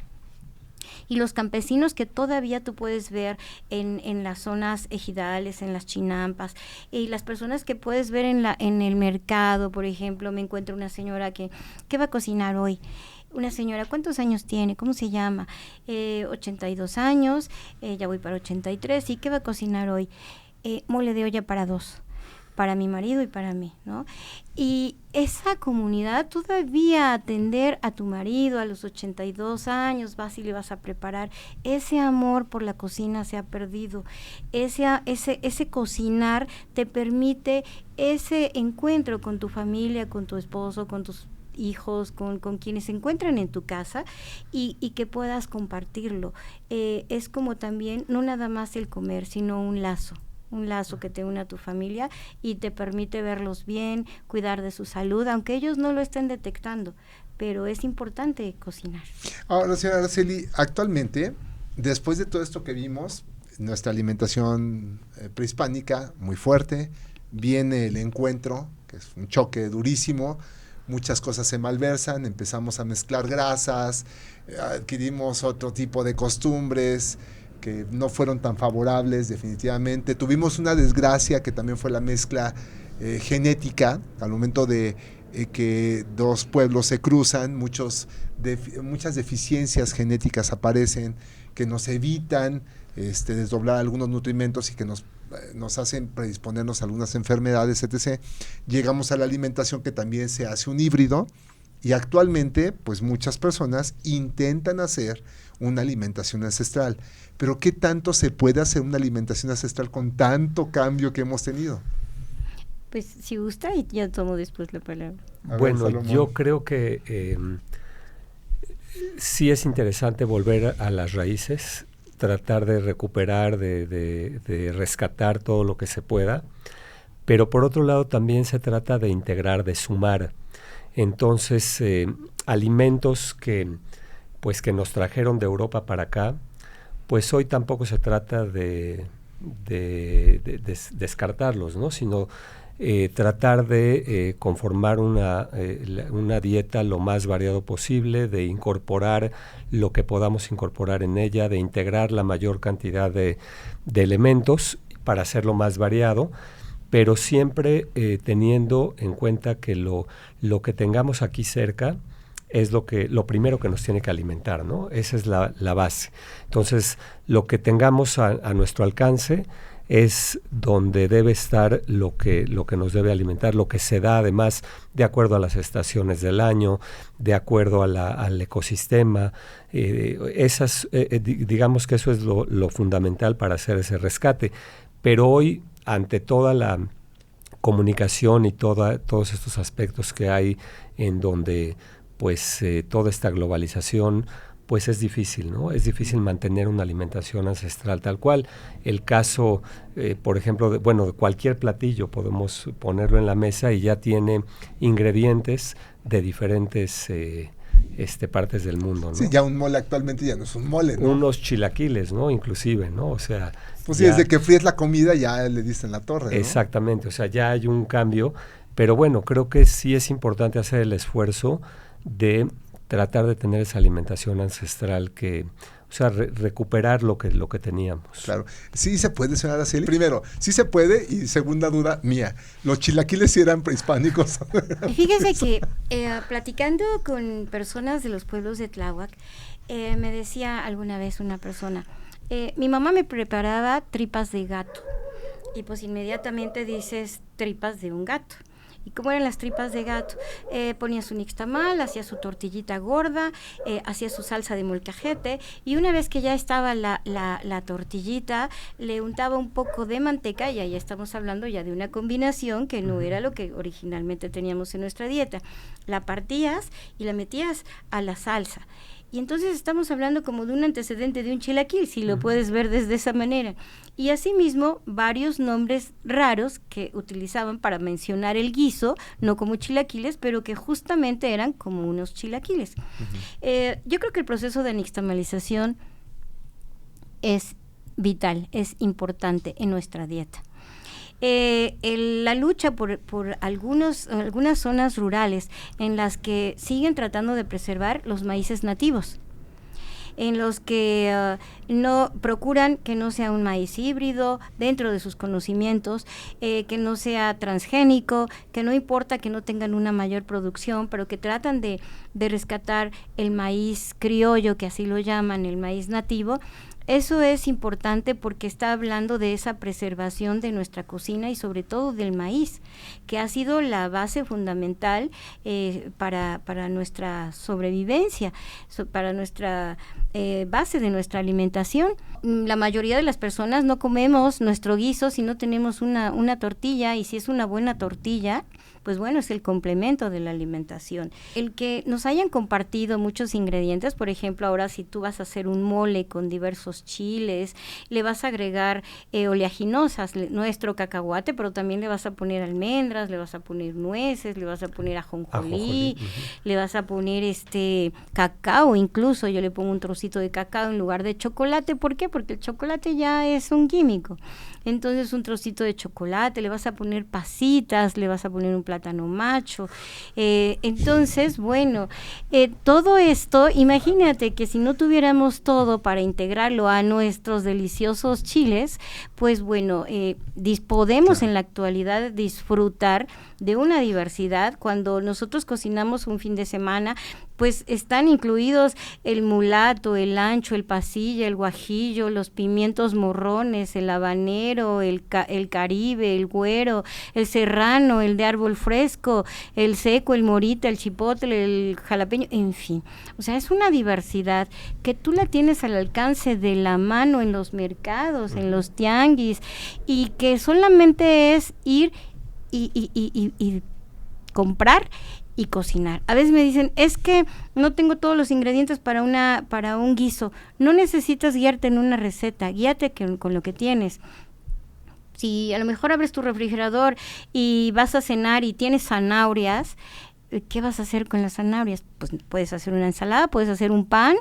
Y los campesinos que todavía tú puedes ver en las zonas ejidales, en las chinampas, y las personas que puedes ver en el mercado, por ejemplo, me encuentro una señora que va a cocinar hoy. Una señora, ¿cuántos años tiene? ¿Cómo se llama? 82 años, ya voy para 83, ¿y qué va a cocinar hoy? Mole de olla para 2. Para mi marido y para mí, ¿no? Y esa comunidad, todavía atender a tu marido a los 82 años, vas y le vas a preparar, ese amor por la cocina se ha perdido, ese cocinar te permite ese encuentro con tu familia, con tu esposo, con tus hijos, con quienes se encuentran en tu casa y que puedas compartirlo. Es como también, no nada más el comer, sino un lazo que te une a tu familia y te permite verlos bien, cuidar de su salud, aunque ellos no lo estén detectando, pero es importante cocinar. Ahora, señora Araceli, actualmente, después de todo esto que vimos, nuestra alimentación prehispánica muy fuerte, viene el encuentro, que es un choque durísimo, muchas cosas se malversan, empezamos a mezclar grasas, adquirimos otro tipo de costumbres, que no fueron tan favorables definitivamente. Tuvimos una desgracia que también fue la mezcla genética, al momento de que dos pueblos se cruzan, muchas deficiencias genéticas aparecen que nos evitan desdoblar algunos nutrimentos y que nos hacen predisponernos a algunas enfermedades, etc. Llegamos a la alimentación que también se hace un híbrido y actualmente pues muchas personas intentan hacer una alimentación ancestral. Pero ¿qué tanto se puede hacer una alimentación ancestral con tanto cambio que hemos tenido? Pues si gusta, y ya tomo después la palabra. Bueno, yo creo que sí es interesante volver a las raíces, tratar de recuperar, de rescatar todo lo que se pueda, pero por otro lado también se trata de integrar, de sumar. Entonces, alimentos que nos trajeron de Europa para acá, pues hoy tampoco se trata de descartarlos, ¿no? Sino tratar de conformar una dieta lo más variado posible, de incorporar lo que podamos incorporar en ella, de integrar la mayor cantidad de elementos para hacerlo más variado, pero siempre teniendo en cuenta que lo que tengamos aquí cerca es lo primero que nos tiene que alimentar, ¿no? Esa es la base. Entonces, lo que tengamos a nuestro alcance es donde debe estar lo que nos debe alimentar, lo que se da además de acuerdo a las estaciones del año, de acuerdo al ecosistema. Digamos que eso es lo fundamental para hacer ese rescate. Pero hoy, ante toda la comunicación y todos estos aspectos que hay en donde pues toda esta globalización, pues es difícil, ¿no? Es difícil mantener una alimentación ancestral tal cual. El caso, por ejemplo, de cualquier platillo podemos ponerlo en la mesa y ya tiene ingredientes de diferentes partes del mundo, ¿no? Sí, ya un mole actualmente ya no es un mole, ¿no? Unos chilaquiles, ¿no? Inclusive, ¿no? O sea... Pues sí, desde que fríes la comida ya le diste en la torre, ¿no? Exactamente, o sea, ya hay un cambio, pero bueno, creo que sí es importante hacer el esfuerzo de tratar de tener esa alimentación ancestral recuperar lo que teníamos. Claro. Sí se puede, señora Araceli. Primero, sí se puede, y segunda duda mía, ¿los chilaquiles sí eran prehispánicos? Fíjese que platicando con personas de los pueblos de Tláhuac, me decía alguna vez una persona, mi mamá me preparaba tripas de gato, y pues inmediatamente dices tripas de un gato. ¿Y cómo eran las tripas de gato? Ponía su nixtamal, hacía su tortillita gorda, hacía su salsa de molcajete, y una vez que ya estaba la tortillita, le untaba un poco de manteca, y ahí estamos hablando ya de una combinación que no era lo que originalmente teníamos en nuestra dieta. La partías y la metías a la salsa. Y entonces estamos hablando como de un antecedente de un chilaquil, si lo puedes ver desde esa manera. Y asimismo, varios nombres raros que utilizaban para mencionar el guiso, no como chilaquiles, pero que justamente eran como unos chilaquiles. Yo creo que el proceso de nixtamalización es vital, es importante en nuestra dieta. La lucha por algunas zonas rurales en las que siguen tratando de preservar los maíces nativos, en los que no procuran que no sea un maíz híbrido dentro de sus conocimientos, que no sea transgénico, que no importa que no tengan una mayor producción, pero que tratan de rescatar el maíz criollo, que así lo llaman, el maíz nativo. Eso es importante porque está hablando de esa preservación de nuestra cocina y sobre todo del maíz, que ha sido la base fundamental para nuestra sobrevivencia, para nuestra base de nuestra alimentación. La mayoría de las personas no comemos nuestro guiso si no tenemos una tortilla, y si es una buena tortilla, pues bueno, es el complemento de la alimentación. El que nos hayan compartido muchos ingredientes, por ejemplo, ahora si tú vas a hacer un mole con diversos chiles, le vas a agregar oleaginosas, nuestro cacahuate, pero también le vas a poner almendras, le vas a poner nueces, le vas a poner ajonjolí, le vas a poner cacao, incluso yo le pongo un trocito de cacao en lugar de chocolate. ¿Por qué? Porque el chocolate ya es un químico. Entonces un trocito de chocolate, le vas a poner pasitas, le vas a poner un plátano macho. Entonces, bueno, todo esto, imagínate que si no tuviéramos todo para integrarlo a nuestros deliciosos chiles, pues bueno, podemos en la actualidad disfrutar de una diversidad. Cuando nosotros cocinamos un fin de semana, pues están incluidos el mulato, el ancho, el pasilla, el guajillo, los pimientos morrones, el habanero, el caribe, el güero, el serrano, el de árbol fresco, el seco, el morita, el chipotle, el jalapeño, en fin. O sea, es una diversidad que tú la tienes al alcance de la mano en los mercados, en los tianguis, y que solamente es ir y comprar y cocinar. A veces me dicen, es que no tengo todos los ingredientes para un guiso. No necesitas guiarte en una receta, guíate con lo que tienes. Si a lo mejor abres tu refrigerador y vas a cenar y tienes zanahorias, ¿qué vas a hacer con las zanahorias? Pues puedes hacer una ensalada, puedes hacer un pan.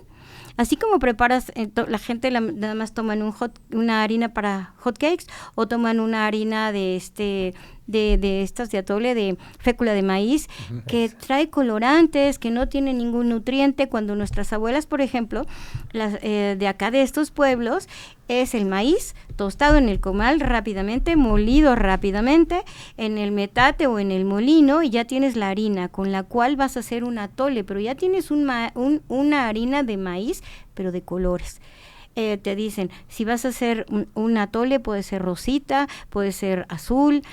Así como preparas, la gente nada más toman una harina para hot cakes, o toman una harina de estas de atole, de fécula de maíz, que trae colorantes, que no tiene ningún nutriente. Cuando nuestras abuelas, por ejemplo, las de acá de estos pueblos, es el maíz tostado en el comal rápidamente, molido rápidamente en el metate o en el molino, y ya tienes la harina con la cual vas a hacer un atole, pero ya tienes una harina de maíz, pero de colores. Te dicen, si vas a hacer un atole, puede ser rosita, puede ser azul,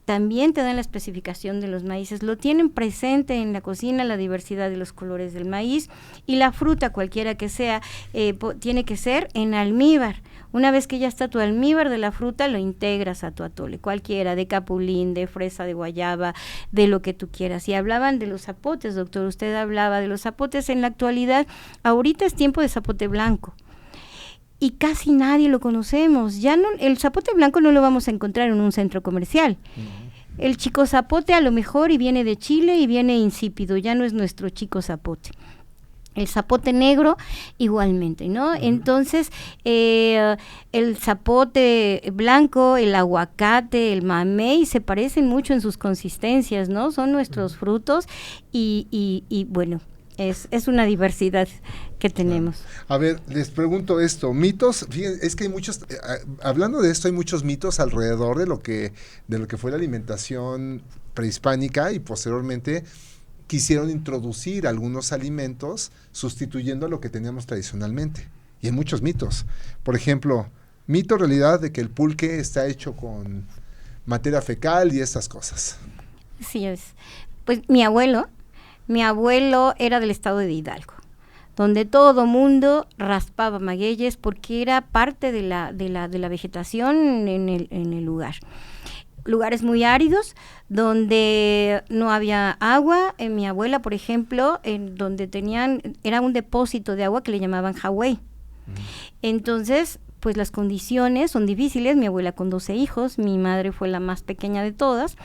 también te dan la especificación de los maíces. Lo tienen presente en la cocina, la diversidad de los colores del maíz, y la fruta, cualquiera que sea, tiene que ser en almíbar. Una vez que ya está tu almíbar de la fruta, lo integras a tu atole, cualquiera, de capulín, de fresa, de guayaba, de lo que tú quieras. Y hablaban de los zapotes, doctor, usted hablaba de los zapotes. En la actualidad, ahorita es tiempo de zapote blanco, y casi nadie lo conocemos. Ya no, el zapote blanco no lo vamos a encontrar en un centro comercial. El chico zapote a lo mejor y viene de Chile y viene insípido, ya no es nuestro chico zapote. El zapote negro igualmente, ¿no? Entonces, el zapote blanco, el aguacate, el mamey se parecen mucho en sus consistencias, ¿no? Son nuestros frutos y bueno, es una diversidad que tenemos. A ver, les pregunto esto, mitos, fíjense, es que hay muchos, hablando de esto, hay muchos mitos alrededor de lo que fue la alimentación prehispánica, y posteriormente quisieron introducir algunos alimentos sustituyendo a lo que teníamos tradicionalmente. Y hay muchos mitos. Por ejemplo, mito realidad de que el pulque está hecho con materia fecal y estas cosas. Sí es. Pues mi abuelo era del estado de Hidalgo, donde todo mundo raspaba magueyes porque era parte de la vegetación en el lugar. Lugares muy áridos, donde no había agua. En mi abuela, por ejemplo, en donde era un depósito de agua que le llamaban Hawái. Entonces, pues las condiciones son difíciles. Mi abuela con 12 hijos, mi madre fue la más pequeña de todas.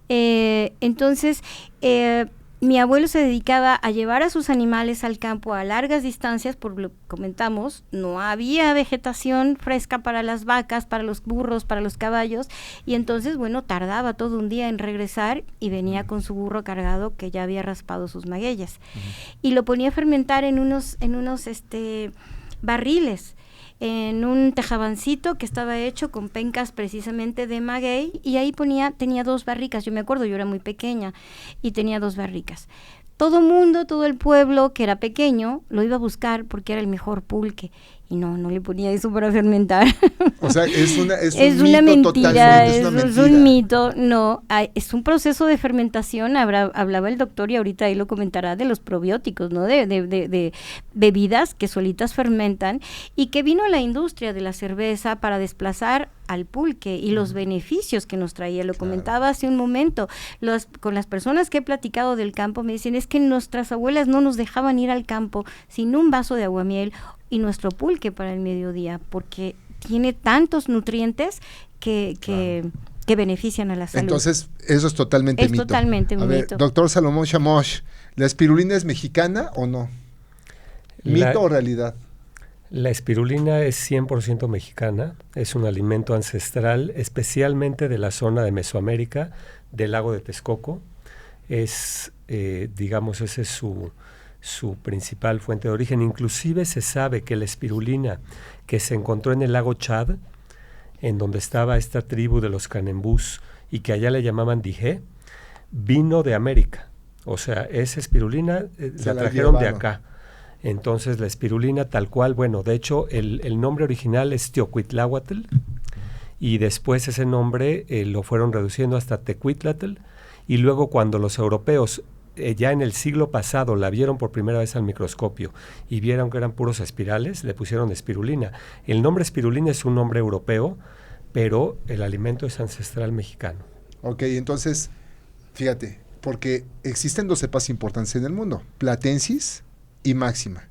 Entonces, mi abuelo se dedicaba a llevar a sus animales al campo a largas distancias, por lo que comentamos, no había vegetación fresca para las vacas, para los burros, para los caballos, y entonces, bueno, tardaba todo un día en regresar y venía con su burro cargado que ya había raspado sus magueyes. Y lo ponía a fermentar en unos barriles, en un tejabancito que estaba hecho con pencas precisamente de maguey, y ahí tenía 2 barricas. Yo me acuerdo, yo era muy pequeña y tenía 2 barricas. Todo el pueblo que era pequeño lo iba a buscar porque era el mejor pulque, y no le ponía eso para fermentar. O sea, es una mentira, totalmente, es un mito. No, es un proceso de fermentación. Hablaba el doctor, y ahorita ahí lo comentará, de los probióticos, ¿no? De bebidas que solitas fermentan, y que vino la industria de la cerveza para desplazar al pulque y los beneficios que nos traía. Lo comentaba hace un momento. Con las personas que he platicado del campo me dicen, es que nuestras abuelas no nos dejaban ir al campo sin un vaso de aguamiel y nuestro pulque para el mediodía, porque tiene tantos nutrientes que benefician a la salud. Entonces, eso es totalmente mito. Es totalmente un mito. Doctor Salomón Chamosh, ¿la espirulina es mexicana o no? ¿Mito o realidad? La espirulina es 100% mexicana, es un alimento ancestral, especialmente de la zona de Mesoamérica, del lago de Texcoco. Esa es su principal fuente de origen. Inclusive se sabe que la espirulina que se encontró en el lago Chad, en donde estaba esta tribu de los canembús y que allá le llamaban dije, vino de América. O sea, esa espirulina la trajeron de acá. Entonces la espirulina tal cual, bueno, de hecho el nombre original es Teocuitláhuatl, y después ese nombre lo fueron reduciendo hasta Tecuitlatl, y luego cuando los europeos ya en el siglo pasado la vieron por primera vez al microscopio y vieron que eran puros espirales, le pusieron espirulina. El nombre espirulina es un nombre europeo, pero el alimento es ancestral mexicano. Ok, entonces, fíjate, porque existen 2 cepas importantes en el mundo, Platensis y Máxima,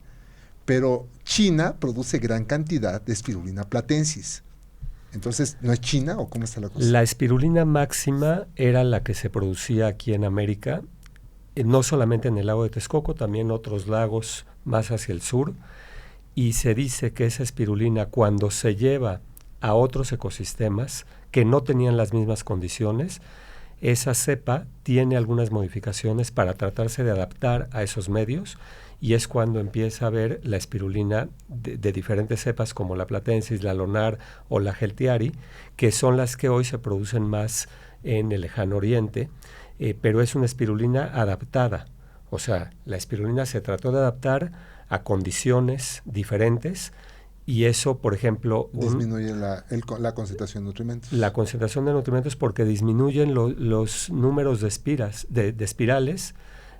pero China produce gran cantidad de espirulina Platensis. Entonces, ¿no es China o cómo está la cosa? La espirulina Máxima era la que se producía aquí en América, no solamente en el lago de Texcoco, también otros lagos más hacia el sur, y se dice que esa espirulina, cuando se lleva a otros ecosistemas que no tenían las mismas condiciones, esa cepa tiene algunas modificaciones para tratarse de adaptar a esos medios, y es cuando empieza a haber la espirulina de diferentes cepas como la Platensis, la Lonar o la Geltiari, que son las que hoy se producen más en el lejano oriente, pero es una espirulina adaptada. O sea, la espirulina se trató de adaptar a condiciones diferentes, y eso, por ejemplo... Disminuye la concentración de nutrimentos. La concentración de nutrimentos, porque disminuyen los números de espirales,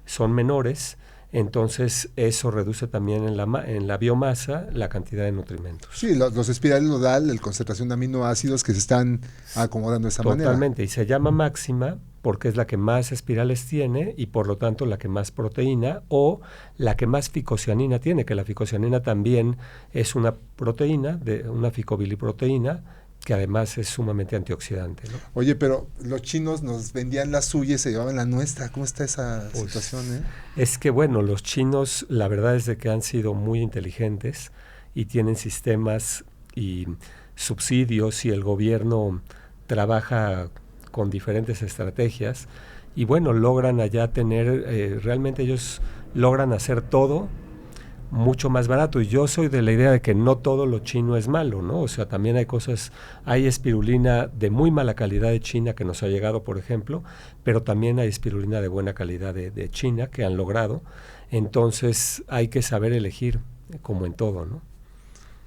son menores. Entonces eso reduce también en la biomasa la cantidad de nutrimentos. Sí, los espirales lo da la concentración de aminoácidos que se están acomodando de esa manera. Totalmente, y se llama máxima porque es la que más espirales tiene y por lo tanto la que más proteína o la que más ficocianina tiene, que la ficocianina también es una proteína, una ficobiliproteína, que además es sumamente antioxidante, ¿no? Oye, pero los chinos nos vendían la suya y se llevaban la nuestra. ¿Cómo está esa situación? Es que bueno, los chinos la verdad es de que han sido muy inteligentes y tienen sistemas y subsidios, y el gobierno trabaja con diferentes estrategias, y bueno, logran allá tener, realmente ellos logran hacer todo mucho más barato, y yo soy de la idea de que no todo lo chino es malo, ¿no? O sea, también hay espirulina de muy mala calidad de China que nos ha llegado, por ejemplo, pero también hay espirulina de buena calidad de China que han logrado. Entonces hay que saber elegir, como en todo, ¿no?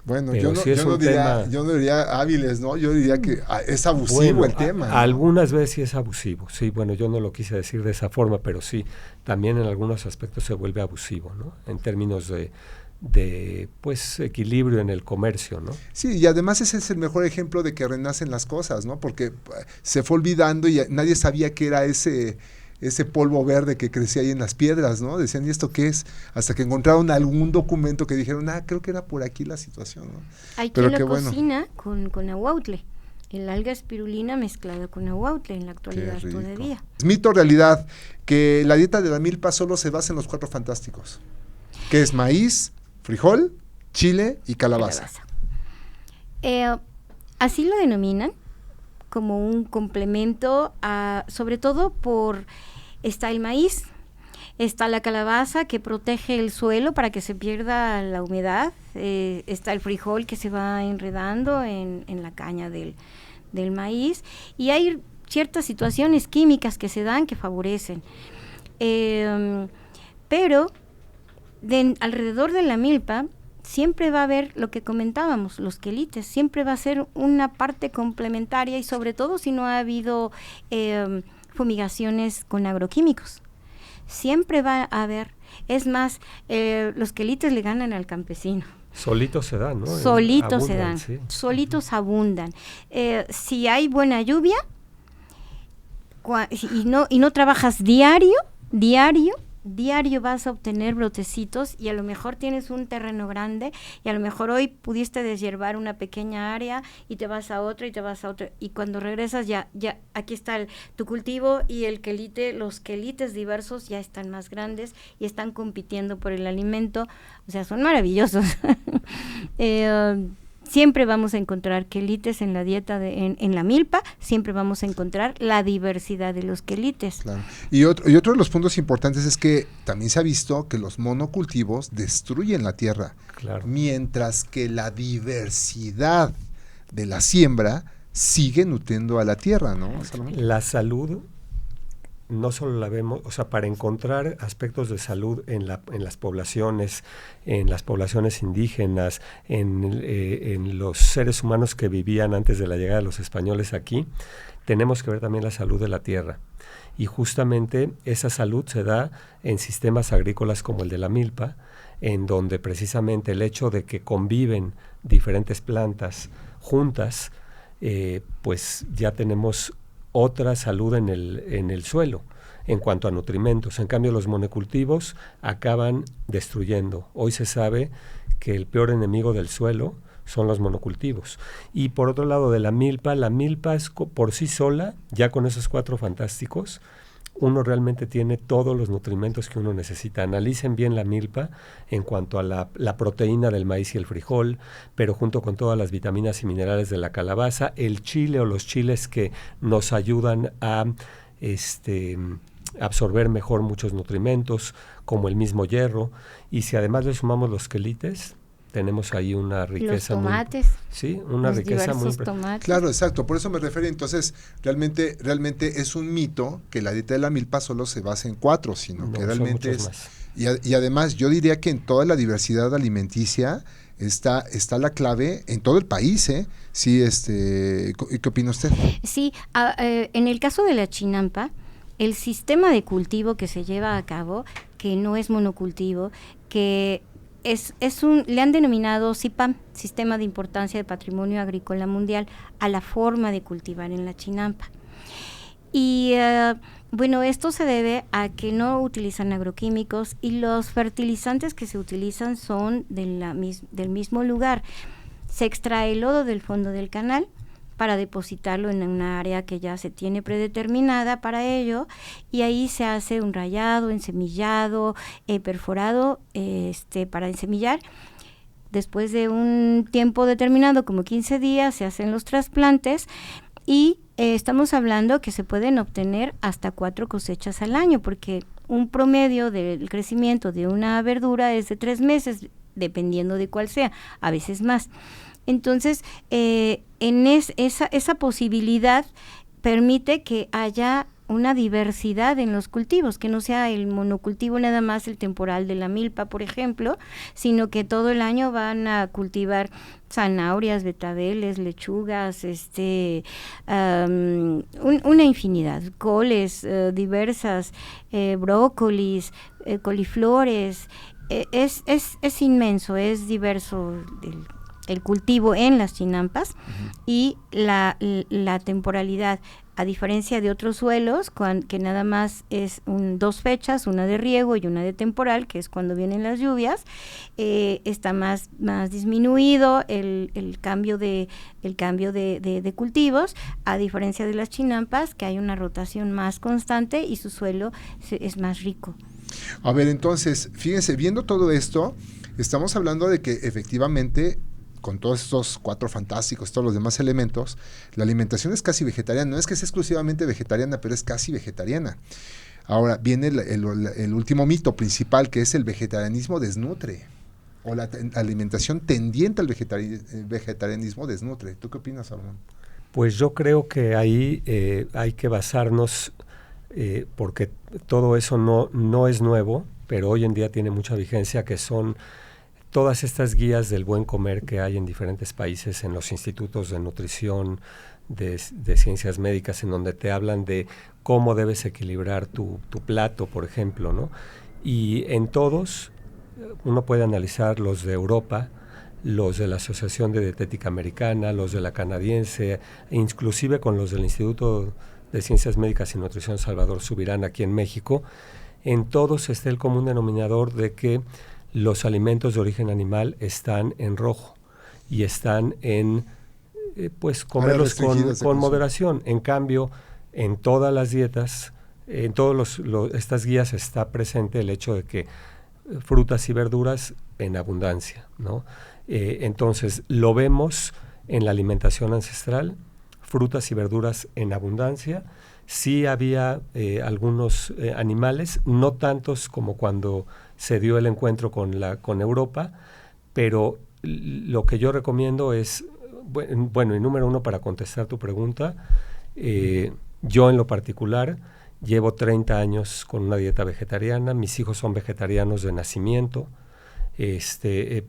Bueno, Pero yo no diría hábiles, ¿no? Yo diría que es abusivo el tema, ¿no? Algunas veces sí es abusivo, sí, bueno, yo no lo quise decir de esa forma, pero sí, también en algunos aspectos se vuelve abusivo, ¿no? En términos de pues equilibrio en el comercio, ¿no? Sí, y además ese es el mejor ejemplo de que renacen las cosas, ¿no? Porque se fue olvidando y nadie sabía qué era ese polvo verde que crecía ahí en las piedras, ¿no? Decían, ¿y esto qué es? Hasta que encontraron algún documento que dijeron, creo que era por aquí la situación, ¿no? Hay quien lo cocina con aguautle, el alga espirulina mezclada con aguautle en la actualidad todavía. Es mito o realidad que la dieta de la milpa solo se basa en los 4 fantásticos, que es maíz, frijol, chile y calabaza. Así lo denominan, como un complemento, sobre todo está el maíz, está la calabaza que protege el suelo para que se pierda la humedad, está el frijol que se va enredando en la caña del maíz, y hay ciertas situaciones químicas que se dan que favorecen. Pero alrededor de la milpa siempre va a haber lo que comentábamos, los quelites, siempre va a ser una parte complementaria, y sobre todo si no ha habido fumigaciones con agroquímicos. Siempre va a haber, es más, los quelites le ganan al campesino. Solitos se dan, ¿no? Solitos se dan, sí. Solitos abundan. Si hay buena lluvia y no trabajas diario vas a obtener brotecitos, y a lo mejor tienes un terreno grande y a lo mejor hoy pudiste deshiervar una pequeña área y te vas a otra y cuando regresas ya aquí está tu cultivo, y los quelites diversos ya están más grandes y están compitiendo por el alimento, o sea, son maravillosos. Siempre vamos a encontrar quelites en la dieta en la milpa, siempre vamos a encontrar la diversidad de los quelites. Claro. Y otro de los puntos importantes es que también se ha visto que los monocultivos destruyen la tierra, claro, mientras que la diversidad de la siembra sigue nutriendo a la tierra, ¿no, Salomón? La salud no solo la vemos, o sea, para encontrar aspectos de salud en las poblaciones indígenas, en los seres humanos que vivían antes de la llegada de los españoles aquí, tenemos que ver también la salud de la tierra. Y justamente esa salud se da en sistemas agrícolas como el de la milpa, en donde precisamente el hecho de que conviven diferentes plantas juntas, pues ya tenemos otra salud en el suelo en cuanto a nutrimentos. En cambio, los monocultivos acaban destruyendo. Hoy se sabe que el peor enemigo del suelo son los monocultivos. Y por otro lado, de la milpa es por sí sola, ya con esos 4 fantásticos, uno realmente tiene todos los nutrimentos que uno necesita. Analicen bien la milpa en cuanto a la proteína del maíz y el frijol, pero junto con todas las vitaminas y minerales de la calabaza, el chile o los chiles que nos ayudan a absorber mejor muchos nutrimentos, como el mismo hierro. Y si además le sumamos los quelites, tenemos ahí una riqueza. Los tomates. Una riqueza muy tomates. Claro, exacto, por eso me refiero. Entonces, realmente es un mito que la dieta de la milpa solo se basa en 4, sino que realmente es más. Y además yo diría que en toda la diversidad alimenticia está la clave en todo el país, ¿eh? Sí, ¿qué opina usted? Sí, en el caso de la chinampa, el sistema de cultivo que se lleva a cabo, que no es monocultivo, que le han denominado SIPAM, Sistema de Importancia de Patrimonio Agrícola Mundial, a la forma de cultivar en la chinampa. Y bueno, esto se debe a que no utilizan agroquímicos, y los fertilizantes que se utilizan son del mismo lugar. Se extrae el lodo del fondo del canal para depositarlo en una área que ya se tiene predeterminada para ello, y ahí se hace un rayado, ensemillado, perforado para ensemillar. Después de un tiempo determinado, como 15 días, se hacen los trasplantes, y estamos hablando que se pueden obtener hasta 4 cosechas al año, porque un promedio del crecimiento de una verdura es de 3 meses, dependiendo de cuál sea, a veces más. Entonces, esa posibilidad permite que haya una diversidad en los cultivos, que no sea el monocultivo nada más el temporal de la milpa, por ejemplo, sino que todo el año van a cultivar zanahorias, betabeles, lechugas, una infinidad, coles diversas, brócolis, coliflores. Es inmenso, es diverso el cultivo en las chinampas. Y la temporalidad, a diferencia de otros suelos, que nada más es 2 fechas, una de riego y una de temporal, que es cuando vienen las lluvias, está más disminuido el cambio de cultivos, a diferencia de las chinampas, que hay una rotación más constante y su suelo es más rico. A ver, entonces, fíjense, viendo todo esto, estamos hablando de que efectivamente, con todos estos 4 fantásticos, todos los demás elementos, la alimentación es casi vegetariana. No es que sea exclusivamente vegetariana, pero es casi vegetariana. Ahora, viene el último mito principal, que es el vegetarianismo desnutre, o la alimentación tendiente al vegetarianismo desnutre. ¿Tú qué opinas, Salomón? Pues yo creo que ahí hay que basarnos, porque todo eso no es nuevo, pero hoy en día tiene mucha vigencia, que son todas estas guías del buen comer que hay en diferentes países, en los institutos de nutrición, de ciencias médicas, en donde te hablan de cómo debes equilibrar tu plato, por ejemplo, ¿no? Y en todos, uno puede analizar los de Europa, los de la Asociación de Dietética Americana, los de la canadiense, e inclusive con los del Instituto de Ciencias Médicas y Nutrición Salvador Subirán aquí en México. En todos está el común denominador de que los alimentos de origen animal están en rojo y están en, pues, comerlos con moderación. En cambio, en todas las dietas, en todas estas guías está presente el hecho de que frutas y verduras en abundancia, ¿no? Entonces, lo vemos en la alimentación ancestral, frutas y verduras en abundancia. Sí había algunos animales, no tantos como cuando se dio el encuentro con Europa, pero lo que yo recomiendo es, bueno, y número 1, para contestar tu pregunta, yo en lo particular llevo 30 años con una dieta vegetariana, mis hijos son vegetarianos de nacimiento,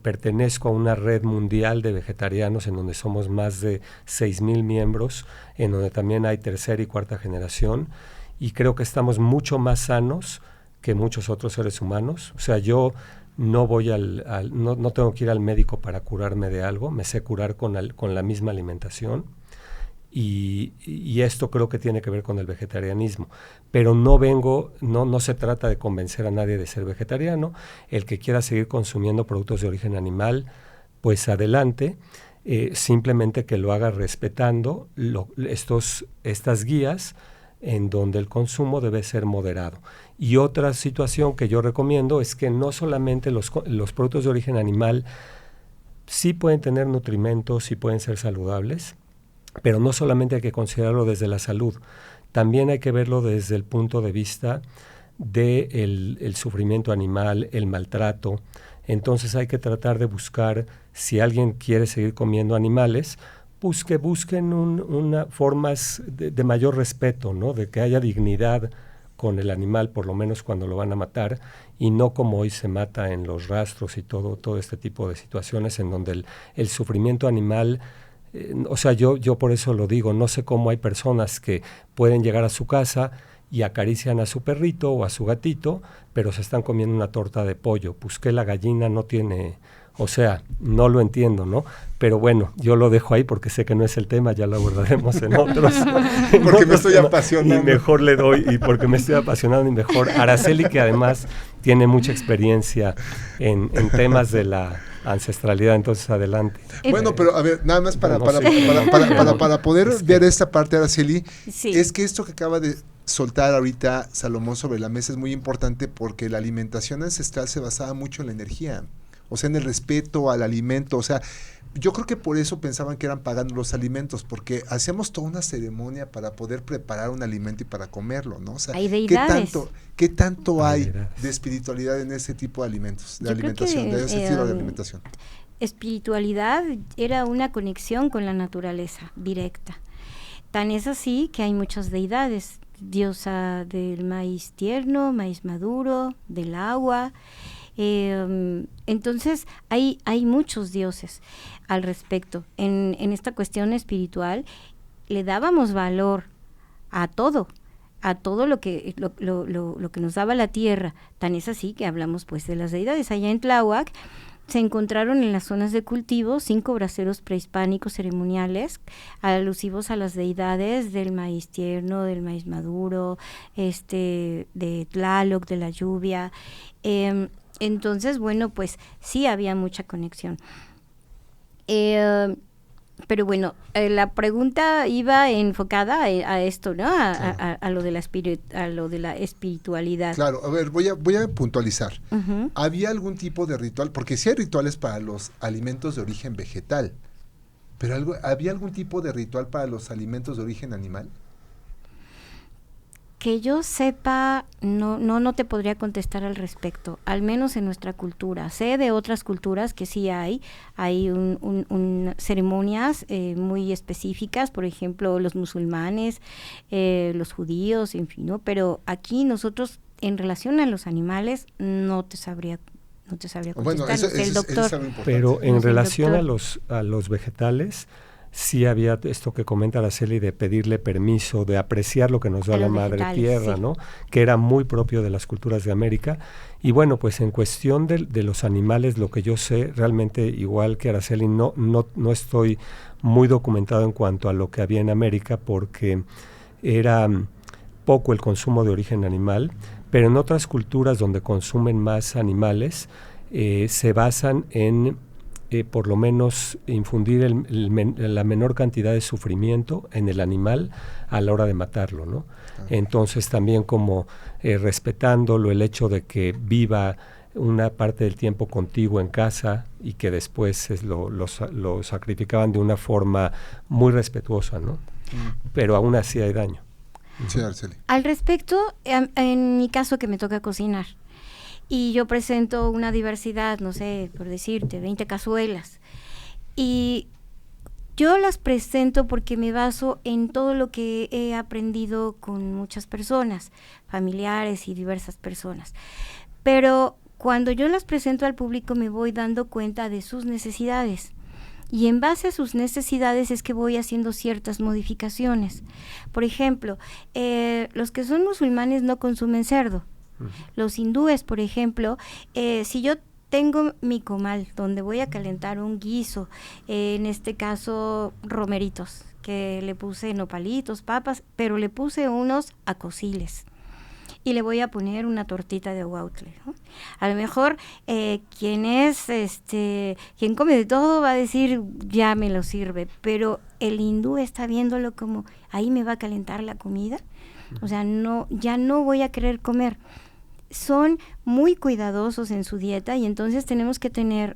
pertenezco a una red mundial de vegetarianos en donde somos más de 6,000 miembros, en donde también hay 3ª y 4ª generación, y creo que estamos mucho más sanos que muchos otros seres humanos. O sea, yo no voy no tengo que ir al médico para curarme de algo, me sé curar con la misma alimentación. Y esto creo que tiene que ver con el vegetarianismo, pero no se trata de convencer a nadie de ser vegetariano. El que quiera seguir consumiendo productos de origen animal, pues adelante, simplemente que lo haga respetando estas guías en donde el consumo debe ser moderado. Y otra situación que yo recomiendo es que no solamente los productos de origen animal sí pueden tener nutrimentos, sí pueden ser saludables, pero no solamente hay que considerarlo desde la salud, también hay que verlo desde el punto de vista del sufrimiento animal, el maltrato. Entonces hay que tratar de buscar, si alguien quiere seguir comiendo animales, pues que busquen formas de mayor respeto, ¿no? De que haya dignidad con el animal, por lo menos cuando lo van a matar, y no como hoy se mata en los rastros y todo este tipo de situaciones en donde el sufrimiento animal... o sea, yo por eso lo digo, no sé cómo hay personas que pueden llegar a su casa y acarician a su perrito o a su gatito, pero se están comiendo una torta de pollo, pues que la gallina no tiene, o sea, no lo entiendo, ¿no? Pero bueno, yo lo dejo ahí porque sé que no es el tema, ya lo abordaremos en otros. Porque me estoy apasionando. Y mejor le doy, y porque me estoy apasionando, y mejor Araceli, que además tiene mucha experiencia en temas de la ancestralidad, entonces adelante. Bueno, pero a ver, nada más para poder ver esta parte, Araceli, sí. Es que esto que acaba de soltar ahorita Salomón sobre la mesa es muy importante, porque la alimentación ancestral se basaba mucho en la energía, o sea, en el respeto al alimento. O sea, yo creo que por eso pensaban que eran paganos los alimentos, porque hacíamos toda una ceremonia para poder preparar un alimento y para comerlo, ¿no? O sea, hay deidades. ¿Qué tanto hay de espiritualidad en ese tipo de alimentos, de alimentación, de ese estilo de alimentación? Espiritualidad era una conexión con la naturaleza directa. Tan es así que hay muchas deidades. diosa del maíz tierno, maíz maduro, del agua. Entonces hay muchos dioses al respecto. En esta cuestión espiritual le dábamos valor a todo lo que nos daba la tierra. Tan es así que hablamos pues de las deidades. Allá en Tláhuac se encontraron en las zonas de cultivo 5 braseros prehispánicos ceremoniales alusivos a las deidades del maíz tierno, del maíz maduro, de Tlaloc, de la lluvia. Entonces, bueno, pues sí había mucha conexión. Pero bueno, la pregunta iba enfocada a esto, ¿no? A lo de la espiritualidad. Claro, a ver, voy a puntualizar. Uh-huh. ¿Había algún tipo de ritual? Porque sí hay rituales para los alimentos de origen vegetal, pero ¿había algún tipo de ritual para los alimentos de origen animal? Que yo sepa, no te podría contestar al respecto, al menos en nuestra cultura. Sé de otras culturas que sí hay ceremonias muy específicas, por ejemplo, los musulmanes, los judíos, en fin, ¿no? Pero aquí nosotros, en relación a los animales, no te sabría contestar. Bueno, eso es algo importante. Pero en relación a los vegetales, sí había esto que comenta Araceli de pedirle permiso, de apreciar lo que nos da la madre tierra, sí, ¿no? Que era muy propio de las culturas de América. Y bueno, pues en cuestión de los animales, lo que yo sé, realmente igual que Araceli, no estoy muy documentado en cuanto a lo que había en América, porque era poco el consumo de origen animal, pero en otras culturas donde consumen más animales, se basan en por lo menos infundir la menor cantidad de sufrimiento en el animal a la hora de matarlo, ¿no? Entonces también como respetándolo, el hecho de que viva una parte del tiempo contigo en casa y que después lo sacrificaban de una forma muy respetuosa, ¿no? Pero aún así hay daño. Sí, Araceli. Al respecto, en mi caso que me toca cocinar, y yo presento una diversidad, no sé, por decirte, 20 cazuelas. Y yo las presento porque me baso en todo lo que he aprendido con muchas personas, familiares y diversas personas. Pero cuando yo las presento al público me voy dando cuenta de sus necesidades. Y en base a sus necesidades es que voy haciendo ciertas modificaciones. Por ejemplo, los que son musulmanes no consumen cerdo. Los hindúes, por ejemplo, si yo tengo mi comal donde voy a calentar un guiso, en este caso romeritos, que le puse nopalitos, papas, pero le puse unos acosiles y le voy a poner una tortita de huautle, ¿no? A lo mejor quien come de todo va a decir ya me lo sirve, pero el hindú está viéndolo como ahí me va a calentar la comida, o sea, ya no voy a querer comer. Son muy cuidadosos en su dieta y entonces tenemos que tener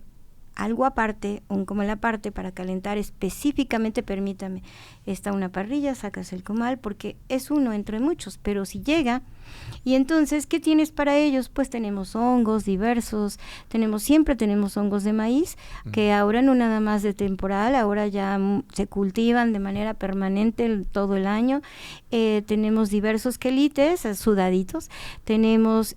algo aparte, un comal aparte para calentar específicamente, permítame, está una parrilla, sacas el comal porque es uno entre muchos, pero si llega, y entonces, ¿qué tienes para ellos? Pues tenemos hongos diversos, siempre tenemos hongos de maíz, que ahora no nada más de temporal, ahora ya se cultivan de manera permanente todo el año, tenemos diversos quelites, sudaditos, tenemos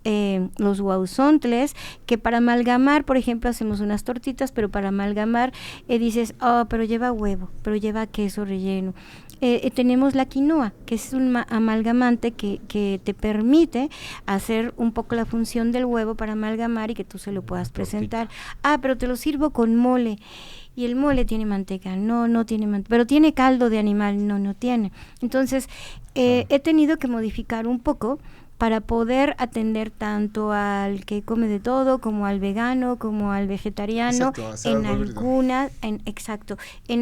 los huauzontles, que para amalgamar, por ejemplo, hacemos unas tortitas, pero para amalgamar dices, pero lleva huevo, pero lleva queso relleno. Tenemos la quinoa, que es un amalgamante que te permite hacer un poco la función del huevo para amalgamar y que tú se lo puedas presentar. Pero te lo sirvo con mole. Y el mole tiene manteca, no tiene manteca, pero tiene caldo de animal, no tiene. Entonces, he tenido que modificar un poco para poder atender tanto al que come de todo, como al vegano, como al vegetariano, en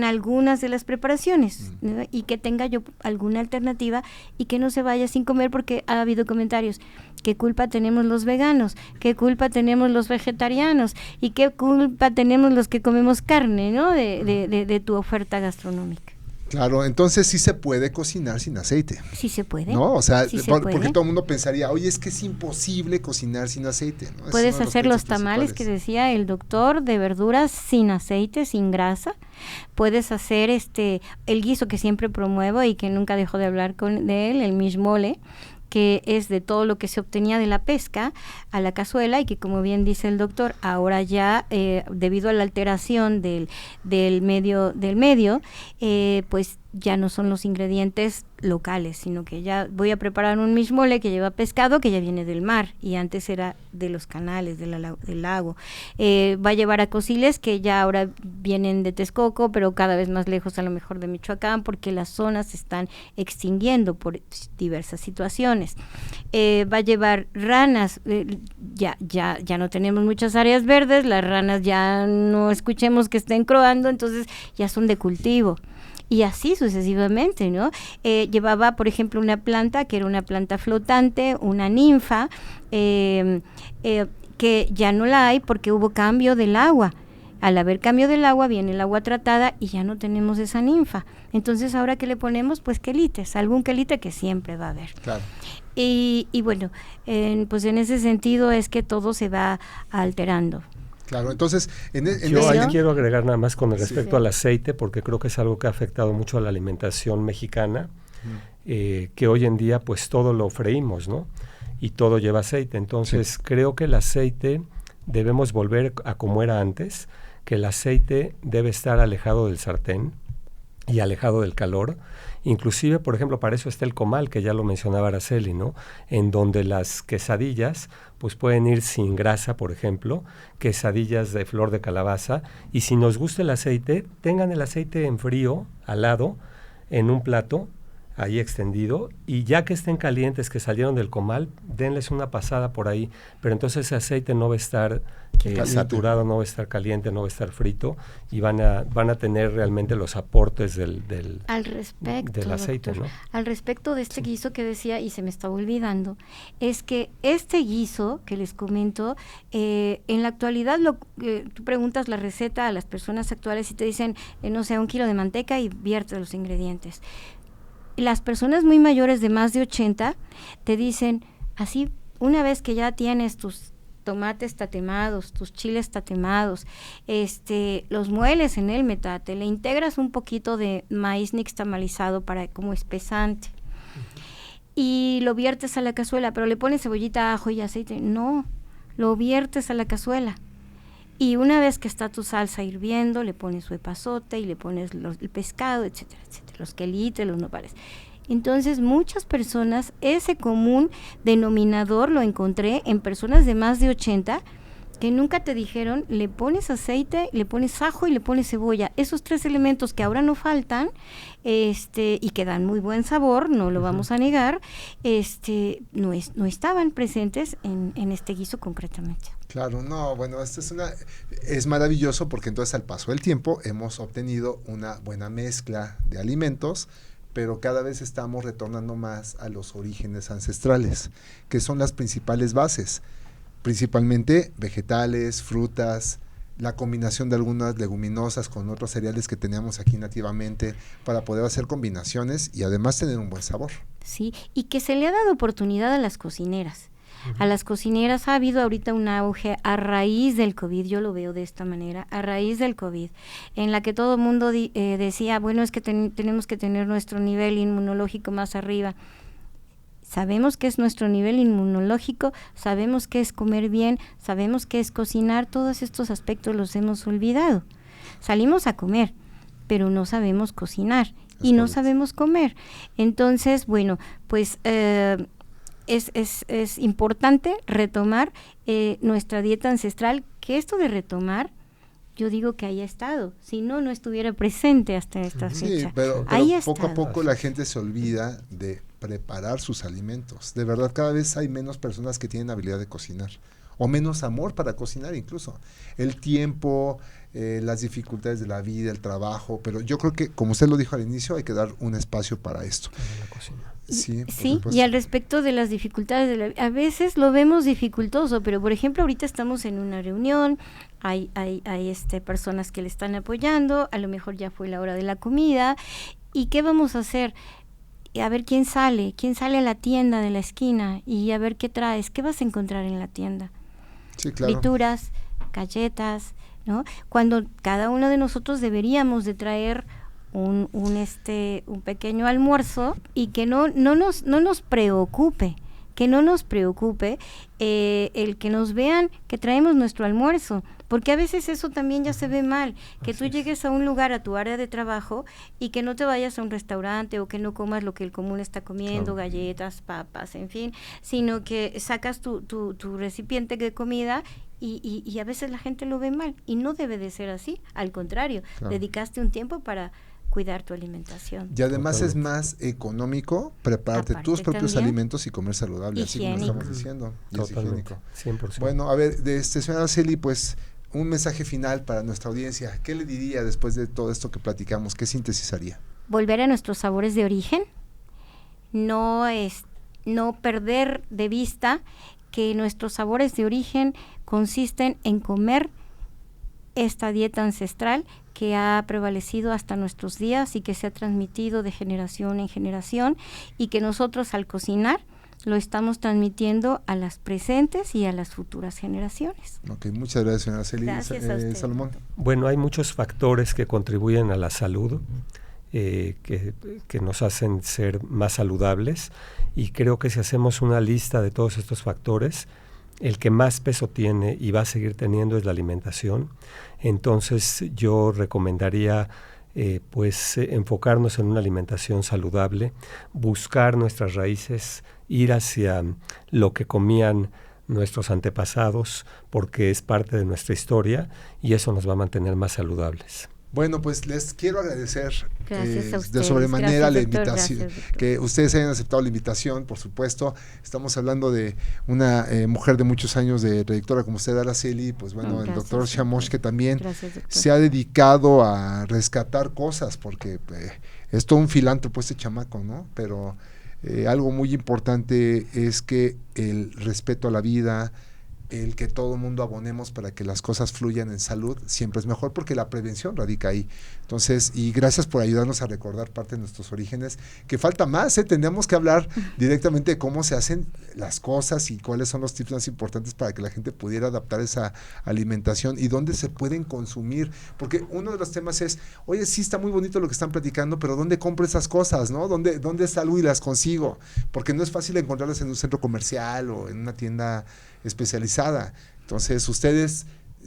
algunas de las preparaciones, ¿no? Y que tenga yo alguna alternativa y que no se vaya sin comer, porque ha habido comentarios, ¿qué culpa tenemos los veganos? ¿Qué culpa tenemos los vegetarianos? ¿Y qué culpa tenemos los que comemos carne, ¿no? de tu oferta gastronómica? Claro, entonces sí se puede cocinar sin aceite. Sí se puede. ¿No? O sea, sí porque todo el mundo pensaría, oye, es que es imposible cocinar sin aceite, ¿no? Puedes hacer los tamales que decía el doctor de verduras sin aceite, sin grasa. Puedes hacer el guiso que siempre promuevo y que nunca dejo de hablar de él, el mishmole, que es de todo lo que se obtenía de la pesca a la cazuela y que, como bien dice el doctor, ahora ya debido a la alteración del medio, pues ya no son los ingredientes locales, sino que ya voy a preparar un mishmole que lleva pescado que ya viene del mar y antes era de los canales, del lago. Va a llevar a cociles que ya ahora vienen de Texcoco, pero cada vez más lejos a lo mejor de Michoacán, porque las zonas se están extinguiendo por diversas situaciones. Va a llevar ranas, ya no tenemos muchas áreas verdes, las ranas ya no escuchemos que estén croando, entonces ya son de cultivo. Y así sucesivamente, ¿no? Llevaba, por ejemplo, una planta que era una planta flotante, una ninfa, que ya no la hay porque hubo cambio del agua. Al haber cambio del agua, viene el agua tratada y ya no tenemos esa ninfa. Entonces, ¿ahora qué le ponemos? Pues quelites, algún quelite que siempre va a haber. Claro. Y bueno, pues en ese sentido es que todo se va alterando. Claro, entonces... Yo ahí quiero agregar nada más con respecto al aceite, porque creo que es algo que ha afectado mucho a la alimentación mexicana, que hoy en día pues todo lo freímos, ¿no? Y todo lleva aceite. Entonces creo que el aceite debemos volver a como era antes, que el aceite debe estar alejado del sartén y alejado del calor. Inclusive, por ejemplo, para eso está el comal, que ya lo mencionaba Araceli, ¿no? En donde las quesadillas pues pueden ir sin grasa, por ejemplo, quesadillas de flor de calabaza, y si nos gusta el aceite, tengan el aceite en frío, al lado, en un plato, ahí extendido, y ya que estén calientes, que salieron del comal, denles una pasada por ahí, pero entonces ese aceite no va a estar saturado, no va a estar caliente, no va a estar frito, y van a tener realmente los aportes del aceite, doctor, ¿no? Al respecto de este guiso que decía, y se me estaba olvidando, es que este guiso que les comento, en la actualidad tú preguntas la receta a las personas actuales y te dicen, no sé, 1 kilo de manteca y vierte los ingredientes. Las personas muy mayores de más de 80 te dicen, así, una vez que ya tienes tus tomates tatemados, tus chiles tatemados, los mueles en el metate, le integras un poquito de maíz nixtamalizado como espesante y lo viertes a la cazuela, pero le pones cebollita, ajo y aceite. No, lo viertes a la cazuela. Y una vez que está tu salsa hirviendo, le pones su epazote y le pones el pescado, etcétera, etcétera, los quelites, los nopales. Entonces, muchas personas, ese común denominador lo encontré en personas de más de 80 que nunca te dijeron, le pones aceite, le pones ajo y le pones cebolla. Esos 3 elementos que ahora no faltan, y que dan muy buen sabor, no lo vamos a negar, no estaban presentes en este guiso concretamente. Claro, no, bueno, es maravilloso porque entonces al paso del tiempo hemos obtenido una buena mezcla de alimentos, pero cada vez estamos retornando más a los orígenes ancestrales, que son las principales bases, principalmente vegetales, frutas, la combinación de algunas leguminosas con otros cereales que teníamos aquí nativamente para poder hacer combinaciones y además tener un buen sabor. Sí, y que se le ha dado oportunidad a las cocineras. A las cocineras ha habido ahorita un auge a raíz del COVID, yo lo veo de esta manera, a raíz del COVID, en la que todo el mundo decía, bueno, es que tenemos que tener nuestro nivel inmunológico más arriba. Sabemos qué es nuestro nivel inmunológico, sabemos qué es comer bien, sabemos qué es cocinar, todos estos aspectos los hemos olvidado. Salimos a comer, pero no sabemos cocinar y no sabemos comer. Entonces, bueno, pues es importante retomar nuestra dieta ancestral, que esto de retomar, yo digo que haya estado, si no estuviera presente hasta esta fecha. Sí, pero ahí poco a poco la gente se olvida de preparar sus alimentos. De verdad, cada vez hay menos personas que tienen habilidad de cocinar, o menos amor para cocinar incluso. El tiempo, las dificultades de la vida, el trabajo, pero yo creo que, como usted lo dijo al inicio, hay que dar un espacio para esto. Sí, y al respecto de las dificultades, a veces lo vemos dificultoso, pero por ejemplo ahorita estamos en una reunión, hay personas que le están apoyando, a lo mejor ya fue la hora de la comida ¿Y qué vamos a hacer? A ver quién sale a la tienda de la esquina y a ver qué traes, qué vas a encontrar en la tienda. Sí, claro. Frituras, galletas, ¿no? Cuando cada uno de nosotros deberíamos de traer un pequeño almuerzo y que no nos preocupe, el que nos vean que traemos nuestro almuerzo, porque a veces eso también ya se ve mal, que tú llegues a un lugar, a tu área de trabajo, y que no te vayas a un restaurante o que no comas lo que el común está comiendo, galletas, papas, en fin, sino que sacas tu recipiente de comida y a veces la gente lo ve mal, y no debe de ser así, al contrario, dedicaste un tiempo para cuidar tu alimentación. Y además es más económico prepararte tus propios alimentos y comer saludable, higiénico. Así como estamos diciendo. Totalmente, 100%. Bueno, a ver, señora Araceli, pues un mensaje final para nuestra audiencia. ¿Qué le diría después de todo esto que platicamos? ¿Qué síntesis haría? Volver a nuestros sabores de origen, no perder de vista que nuestros sabores de origen consisten en comer esta dieta ancestral que ha prevalecido hasta nuestros días y que se ha transmitido de generación en generación, y que nosotros al cocinar lo estamos transmitiendo a las presentes y a las futuras generaciones. Ok, muchas gracias, señora Araceli. Gracias a usted. Salomón. Bueno, hay muchos factores que contribuyen a la salud, que nos hacen ser más saludables, y creo que si hacemos una lista de todos estos factores, el que más peso tiene y va a seguir teniendo es la alimentación. Entonces yo recomendaría enfocarnos en una alimentación saludable, buscar nuestras raíces, ir hacia lo que comían nuestros antepasados, porque es parte de nuestra historia y eso nos va a mantener más saludables. Bueno, pues les quiero agradecer de sobremanera la doctor, invitación, que ustedes hayan aceptado la invitación, por supuesto. Estamos hablando de una mujer de muchos años de trayectoria como usted, Araceli, pues bueno, el doctor Chamosh, que también se ha dedicado a rescatar cosas, porque es todo un filántropo este chamaco, ¿no? Pero algo muy importante es que el respeto a la vida, el que todo el mundo abonemos para que las cosas fluyan en salud, siempre es mejor, porque la prevención radica ahí. Entonces, y gracias por ayudarnos a recordar parte de nuestros orígenes, que falta más, tenemos que hablar directamente de cómo se hacen las cosas y cuáles son los tips más importantes para que la gente pudiera adaptar esa alimentación y dónde se pueden consumir, porque uno de los temas es, oye, sí está muy bonito lo que están platicando, pero ¿dónde compro esas cosas, no? ¿Dónde salgo y las consigo? Porque no es fácil encontrarlas en un centro comercial o en una tienda especializada. Entonces, ustedes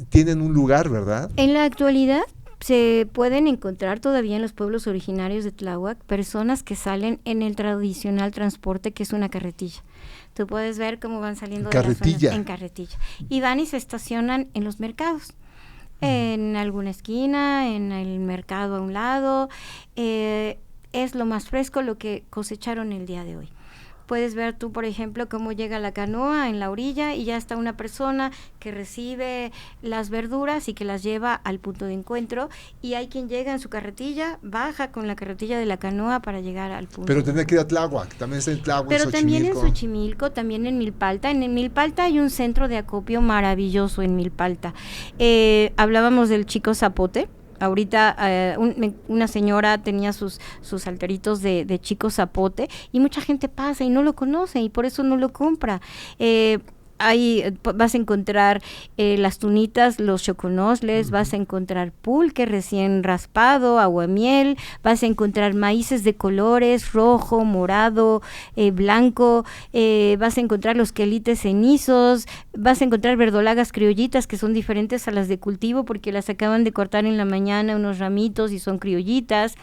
tienen un lugar, ¿verdad? En la actualidad se pueden encontrar todavía en los pueblos originarios de Tláhuac personas que salen en el tradicional transporte, que es una carretilla. Tú puedes ver cómo van saliendo de las zonas en carretilla. Y van y se estacionan en los mercados. En alguna esquina, en el mercado a un lado. Es lo más fresco lo que cosecharon el día de hoy. Puedes ver tú, por ejemplo, cómo llega la canoa en la orilla y ya está una persona que recibe las verduras y que las lleva al punto de encuentro, y hay quien llega en su carretilla, baja con la carretilla de la canoa para llegar al punto. Pero tendría que ir a Tláhuac, también está en Tláhuac, pero también en Xochimilco, también en Milpalta. En Milpalta hay un centro de acopio maravilloso en Milpalta. Hablábamos del Chico Zapote. Ahorita una señora tenía sus alteritos de Chico Zapote, y mucha gente pasa y no lo conoce y por eso no lo compra. Ahí vas a encontrar las tunitas, los choconosles, vas a encontrar pulque recién raspado, aguamiel, vas a encontrar maíces de colores, rojo, morado, blanco, vas a encontrar los quelites cenizos, vas a encontrar verdolagas criollitas que son diferentes a las de cultivo porque las acaban de cortar en la mañana unos ramitos y son criollitas.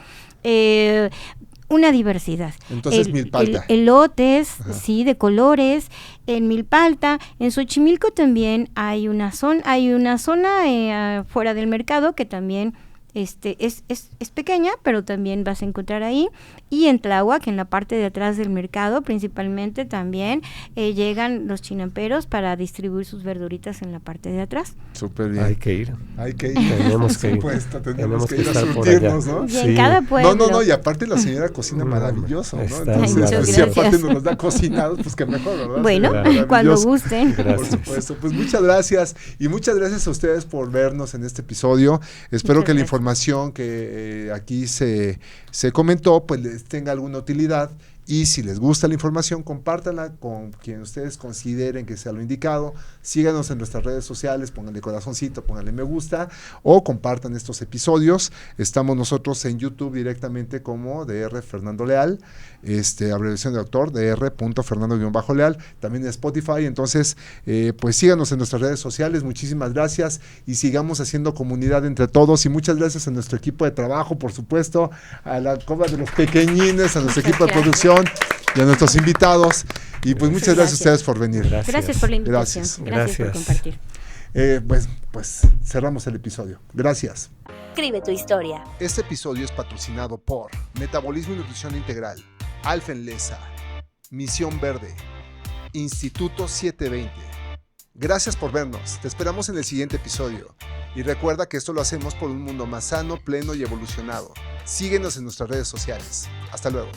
Una diversidad. Entonces Milpalta. Elotes, sí, de colores, en Milpalta. En Xochimilco también hay una zona fuera del mercado que también es pequeña, pero también vas a encontrar ahí. Y en Tláhuac, en la parte de atrás del mercado, principalmente también llegan los chinamperos para distribuir sus verduritas en la parte de atrás. Súper bien. Hay que ir. Tenemos que ir. Tenemos que ir a surtirnos, ¿no? Y en cada pueblo. No, y aparte la señora cocina maravilloso, ¿no? Entonces, pues, si aparte nos da cocinados, pues que mejor, ¿verdad? Bueno, cuando gusten. Por supuesto. Pues muchas gracias, y muchas gracias a ustedes por vernos en este episodio. Espero que la información información que aquí se comentó pues les tenga alguna utilidad. Y si les gusta la información, compártanla con quien ustedes consideren que sea lo indicado. Síganos en nuestras redes sociales, pónganle corazoncito, pónganle me gusta o compartan estos episodios. Estamos nosotros en YouTube directamente como DR Fernando Leal, abreviación de autor, dr.fernando-leal, también en Spotify. Entonces, pues síganos en nuestras redes sociales. Muchísimas gracias y sigamos haciendo comunidad entre todos. Y muchas gracias a nuestro equipo de trabajo, por supuesto, a la Cobra de los Pequeñines, a nuestro equipo de producción y a nuestros invitados. Y pues muchas gracias a ustedes por venir. Gracias por la invitación. Gracias por compartir. Pues cerramos el episodio. Gracias. Escribe tu historia. Este episodio es patrocinado por Metabolismo y Nutrición Integral, Alfenlesa, Misión Verde, Instituto 720. Gracias por vernos. Te esperamos en el siguiente episodio. Y recuerda que esto lo hacemos por un mundo más sano, pleno y evolucionado. Síguenos en nuestras redes sociales. Hasta luego.